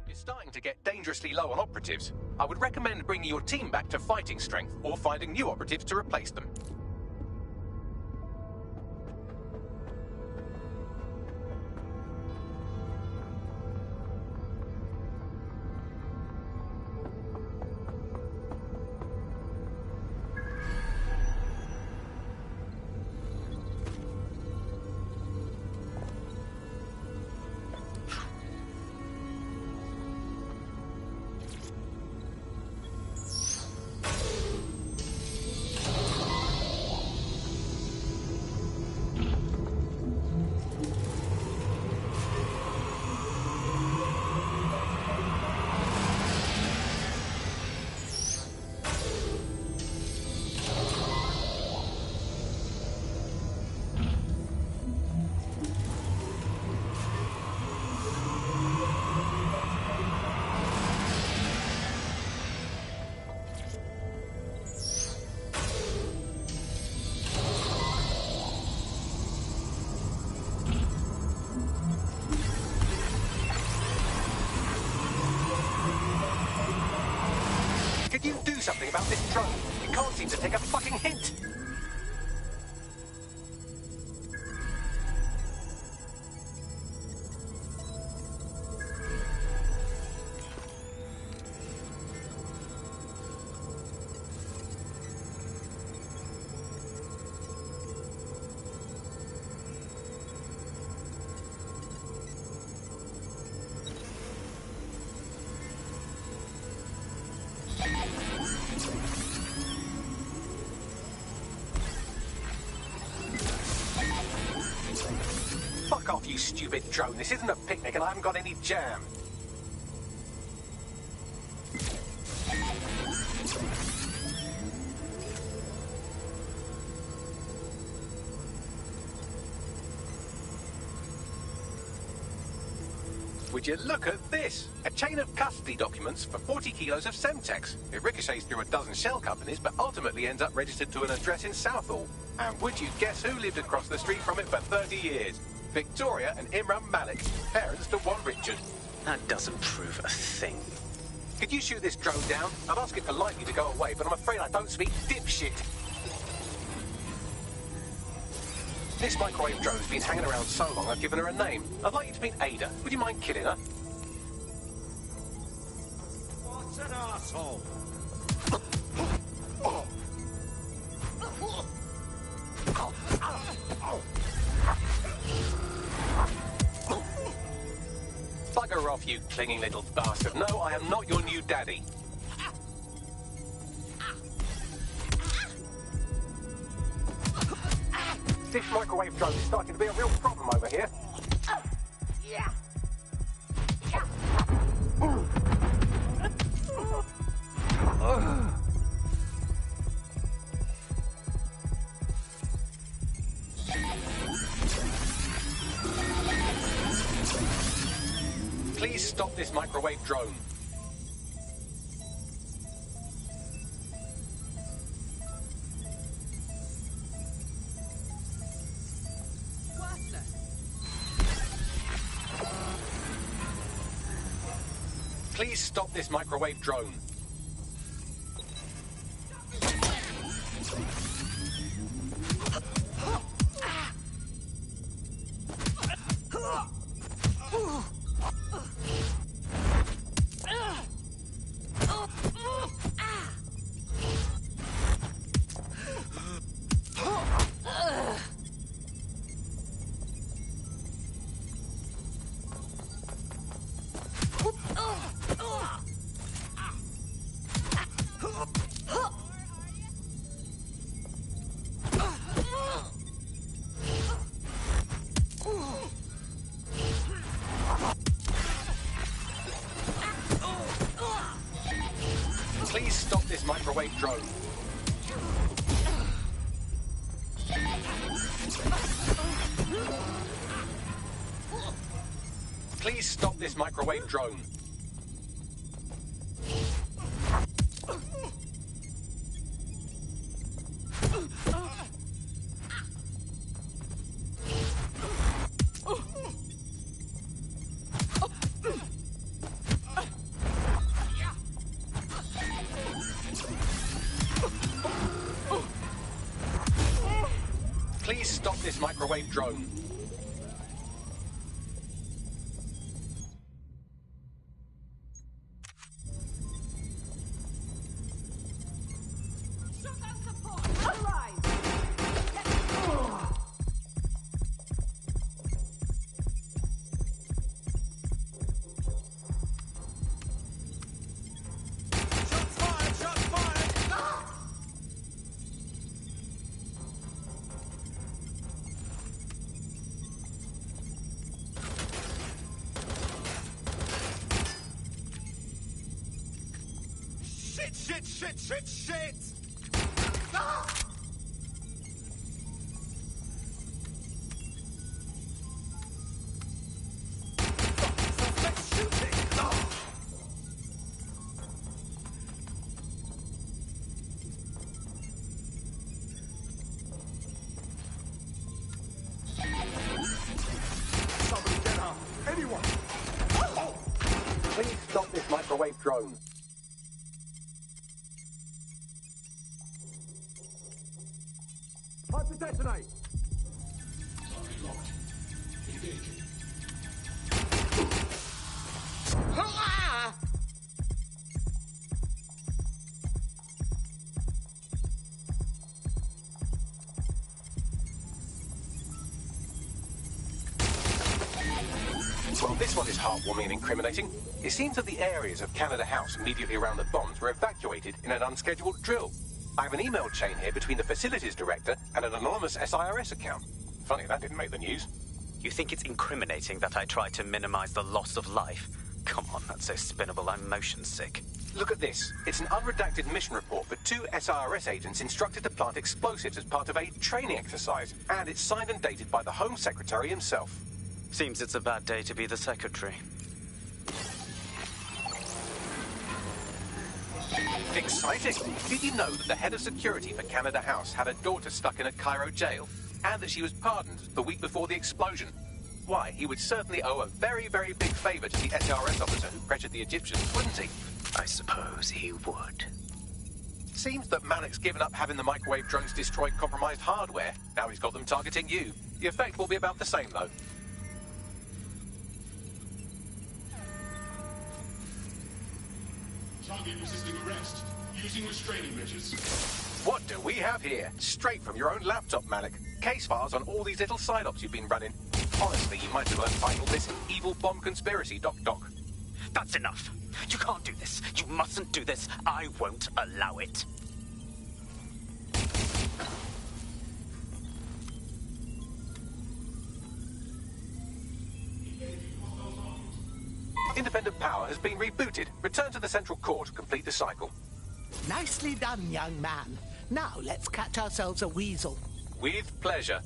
You're starting to get dangerously low on operatives. I would recommend bringing your team back to fighting strength or finding new operatives to replace them. something about this drone. It can't seem to take a fucking hint. Fuck off, you stupid drone. This isn't a picnic and I haven't got any jam. Would you look at this? A chain of custody documents for 40 kilos of Semtex. It ricochets through a dozen shell companies, but ultimately ends up registered to an address in Southall. And would you guess who lived across the street from it for 30 years? Victoria and Imran Malik, parents to one Richard. That doesn't prove a thing. Could you shoot this drone down? I'd ask it politely to go away, but I'm afraid I don't speak dipshit. This microwave drone's been hanging around so long I've given her a name. I'd like you to meet Ada. Would you mind killing her? What's an arsehole? Bugger off, you clinging little bastard. No, I am not your new daddy. This microwave drone is starting to be a real problem over here. Please stop this microwave drone. Please stop this microwave drone. Please stop this microwave drone. Please stop this microwave drone. Please stop this microwave drone. Shit! Somebody get up! Anyone! Please stop this microwave drone. Hyper-detonate! Well, this one is heartwarming and incriminating. It seems that the areas of Canada House immediately around the bombs were evacuated in an unscheduled drill. I have an email chain here between the facilities director and an anonymous SIRS account. Funny that didn't make the news. You think it's incriminating that I tried to minimize the loss of life? Come on, that's so spinnable, I'm motion sick. Look at this. It's an unredacted mission report for 2 SIRS agents instructed to plant explosives as part of a training exercise, and it's signed and dated by the Home Secretary himself. Seems it's a bad day to be the secretary. Exciting! Did you know that the head of security for Canada House had a daughter stuck in a Cairo jail? And that she was pardoned the week before the explosion? Why, he would certainly owe a very, very big favour to the SRS officer who pressured the Egyptians, wouldn't he? I suppose he would. Seems that Malik's given up having the microwave drones destroy compromised hardware. Now he's got them targeting you. The effect will be about the same, though. Target resisting arrest. Using restraining measures. What do we have here? Straight from your own laptop, Malik. Case files on all these little side-ops you've been running. Honestly, you might as well title this Evil Bomb Conspiracy, Doc. That's enough. You can't do this. You mustn't do this. I won't allow it. Independent power has been rebooted. Return to the central core to complete the cycle. Nicely done, young man. Now let's catch ourselves a weasel. With pleasure.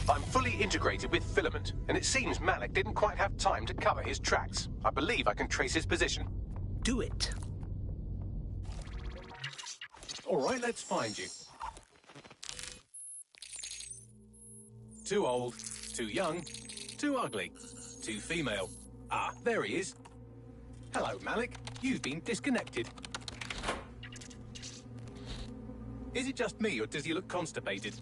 I'm fully integrated with Filament, and it seems Malik didn't quite have time to cover his tracks. I believe I can trace his position. Do it. All right, let's find you. Too old, too young, too ugly, too female. Ah, there he is. Hello, Malik. You've been disconnected. Is it just me, or does he look constipated?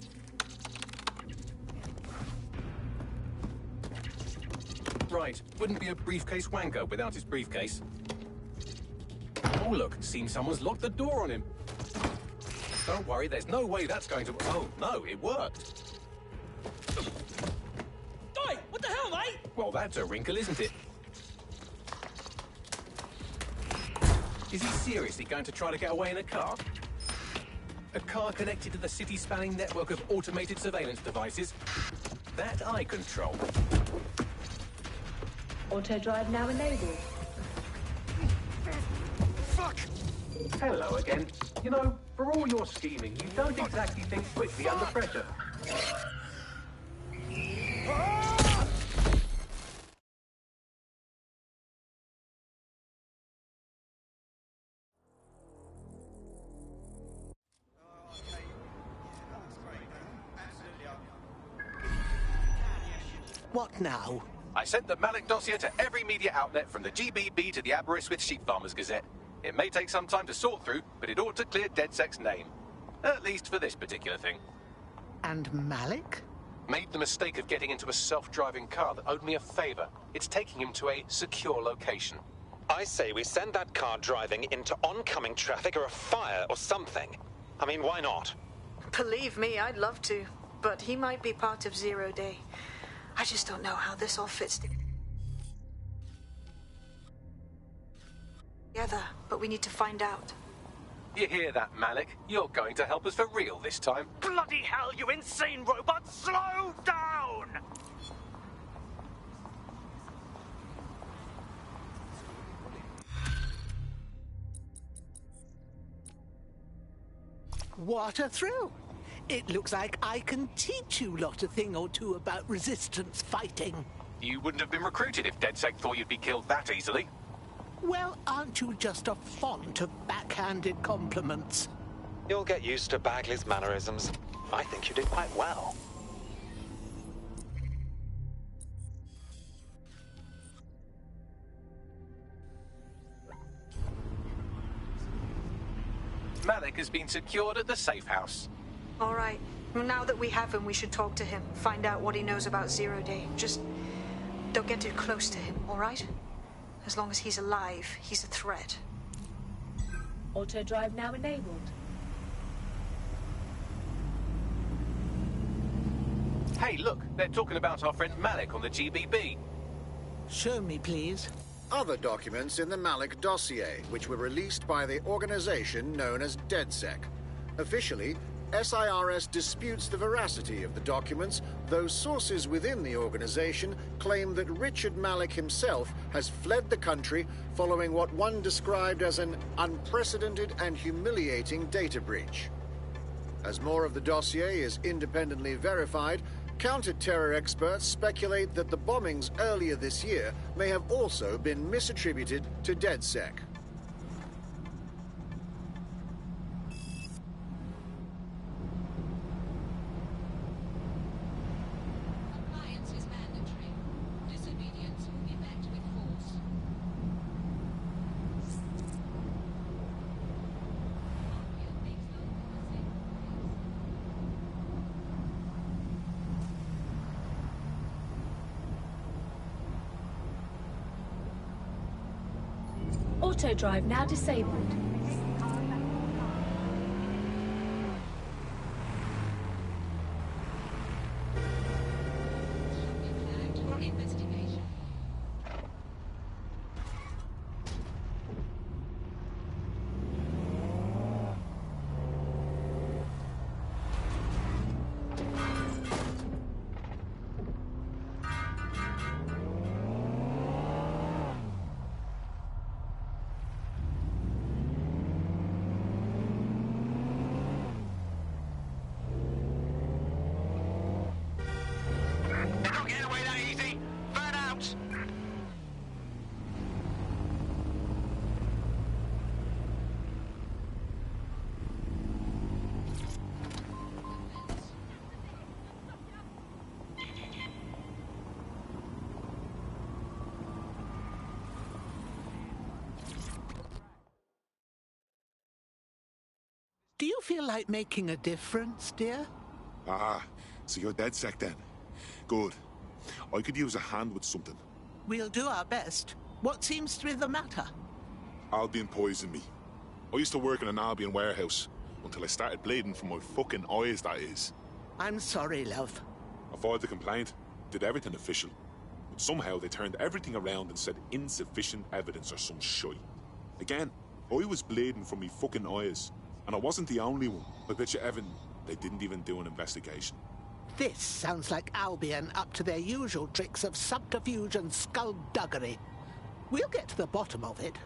Right, wouldn't be a briefcase wanker without his briefcase. Oh look, seems someone's locked the door on him. Don't worry, there's no way that's going to... Oh, no, it worked. Oi, what the hell, mate? Well, that's a wrinkle, isn't it? Is he seriously going to try to get away in a car? A car connected to the city-spanning network of automated surveillance devices? That I control. Auto drive now enabled. Fuck! Hello again. You know, for all your scheming, you don't exactly think quickly under pressure. What now? I sent the Malik dossier to every media outlet from the GBB to the Aberystwyth Sheep Farmers Gazette. It may take some time to sort through, but it ought to clear DedSec's name. At least for this particular thing. And Malik? Made the mistake of getting into a self-driving car that owed me a favor. It's taking him to a secure location. I say we send that car driving into oncoming traffic or a fire or something. I mean, why not? Believe me, I'd love to. But he might be part of Zero Day. I just don't know how this all fits together, but we need to find out. You hear that, Malik? You're going to help us for real this time. Bloody hell, you insane robot! Slow down! What a thrill! It looks like I can teach you lot a thing or two about resistance fighting. You wouldn't have been recruited if DedSec thought you'd be killed that easily. Well, aren't you just a font of backhanded compliments? You'll get used to Bagley's mannerisms. I think you did quite well. Malik has been secured at the safe house. All right. Well, now that we have him, we should talk to him. Find out what he knows about Zero Day. Just don't get too close to him, all right? As long as he's alive, he's a threat. Auto drive now enabled. Hey, look, they're talking about our friend Malik on the GBB. Show me, please. Other documents in the Malik dossier, which were released by the organization known as DedSec. Officially, SIRS disputes the veracity of the documents, though sources within the organization claim that Richard Malik himself has fled the country following what one described as an unprecedented and humiliating data breach. As more of the dossier is independently verified, counter-terror experts speculate that the bombings earlier this year may have also been misattributed to DedSec. Auto drive now disabled. Do you feel like making a difference, dear? Ah, so you're DedSec then. Good. I could use a hand with something. We'll do our best. What seems to be the matter? Albion poisoned me. I used to work in an Albion warehouse until I started bleeding from my fucking eyes, that is. I'm sorry, love. I filed the complaint, did everything official. But somehow they turned everything around and said insufficient evidence or some shite. Again, I was bleeding from me fucking eyes. And I wasn't the only one. I bet you, Evan, they didn't even do an investigation. This sounds like Albion up to their usual tricks of subterfuge and skullduggery. We'll get to the bottom of it.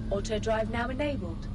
Auto drive now enabled.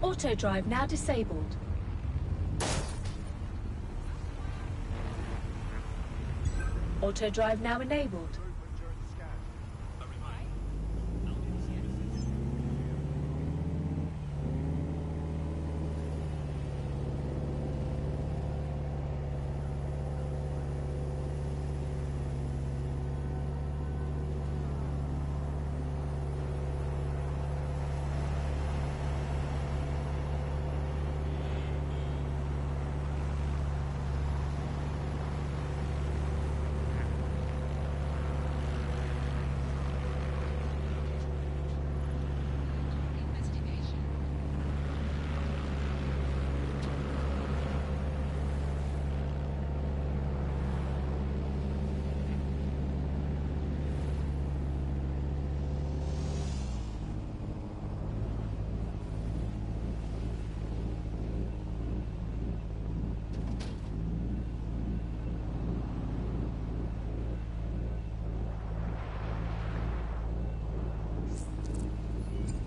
Auto drive now disabled. Auto drive now enabled.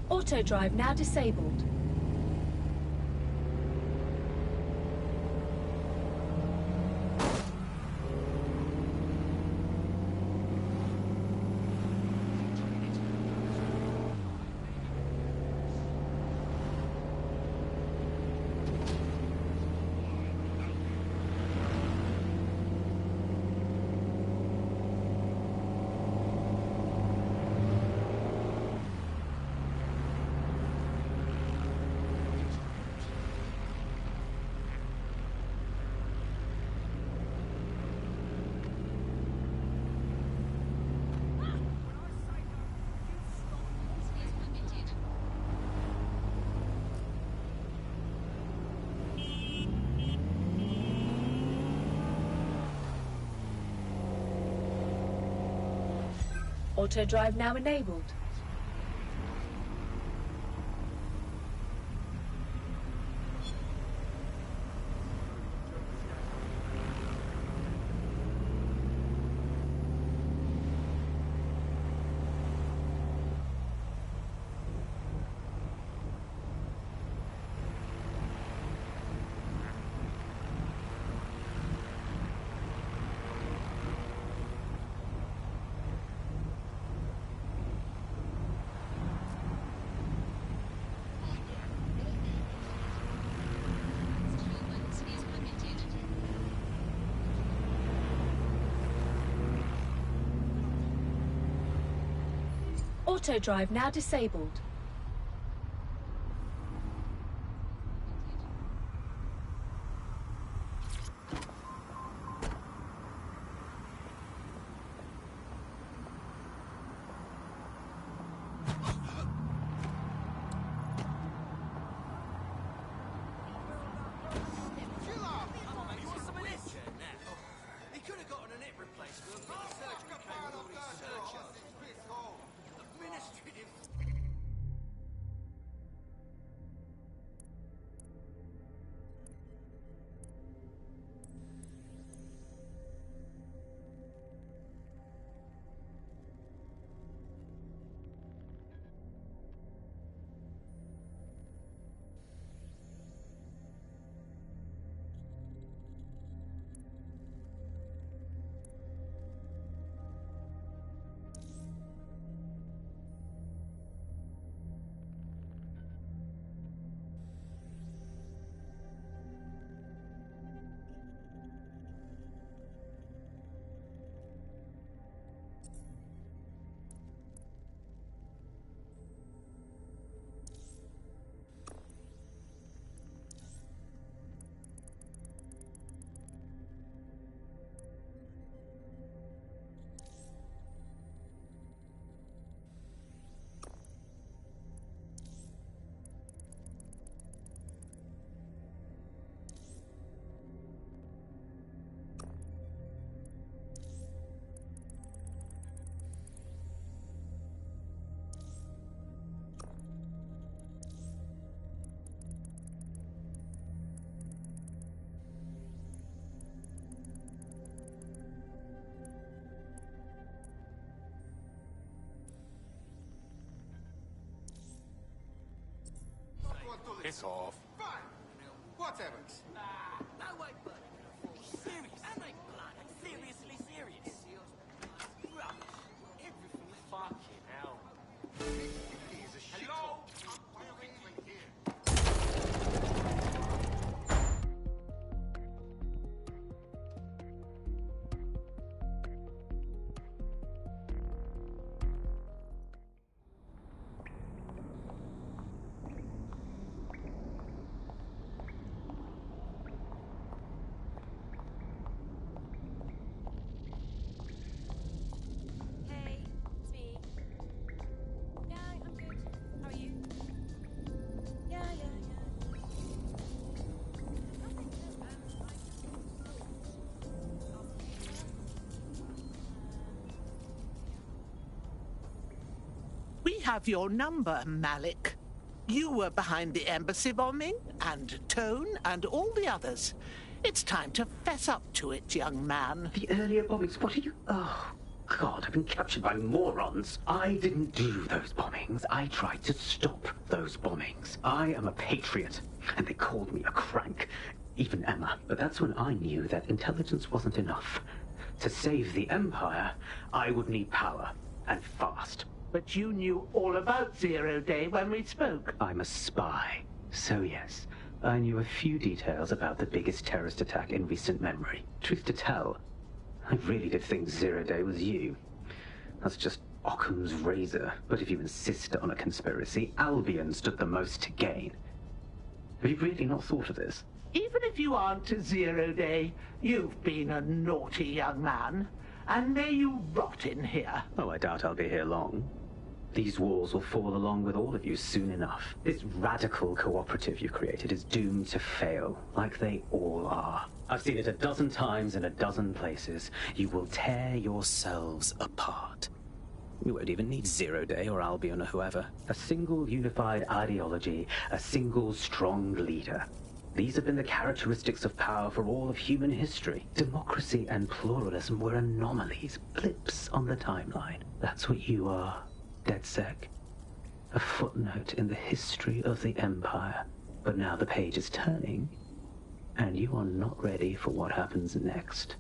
Auto drive now disabled. Auto drive now enabled. Auto drive now disabled. piss off. Fine. Whatever. No way, buddy. Serious. That ain't blood. Seriously serious. Rubbish. Everything is fucking hell. He's a shit. Hello? Hey, it's me. Yeah, I'm good. How are you? Yeah. We have your number, Malik. You were behind the embassy bombing, and Tone, and all the others. It's time to fess up to it, young man. The earlier bombings, what are you... Oh, God, I've been captured by morons. I didn't do those bombings. I tried to stop those bombings. I am a patriot, and they called me a crank. Even Emma. But that's when I knew that intelligence wasn't enough. To save the Empire, I would need power, and fast. But you knew all about Zero Day when we spoke. I'm a spy. So yes, I knew a few details about the biggest terrorist attack in recent memory. Truth to tell, I really did think Zero Day was you. That's just Occam's razor. But if you insist on a conspiracy, Albion stood the most to gain. Have you really not thought of this? Even if you aren't a Zero Day, you've been a naughty young man. And may you rot in here. Oh, I doubt I'll be here long. These walls will fall along with all of you soon enough. This radical cooperative you created is doomed to fail, like they all are. I've seen it a dozen times in a dozen places. You will tear yourselves apart. You won't even need Zero Day or Albion or whoever. A single unified ideology, a single strong leader. These have been the characteristics of power for all of human history. Democracy and pluralism were anomalies, blips on the timeline. That's what you are. DedSec, a footnote in the history of the Empire. But now the page is turning, and you are not ready for what happens next.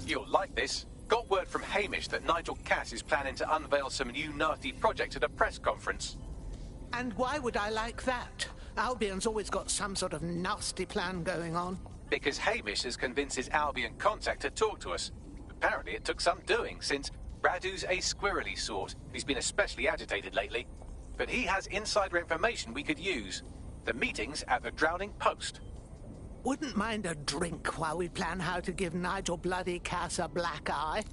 You'll like this. Got word from Hamish that Nigel Cass is planning to unveil some new nasty project at a press conference. And why would I like that? Albion's always got some sort of nasty plan going on. Because Hamish has convinced his Albion contact to talk to us. Apparently it took some doing, since Radu's a squirrely sort. He's been especially agitated lately. But he has insider information we could use. The meeting's at the Drowning Post. Wouldn't mind a drink while we plan how to give Nigel bloody Cass a black eye.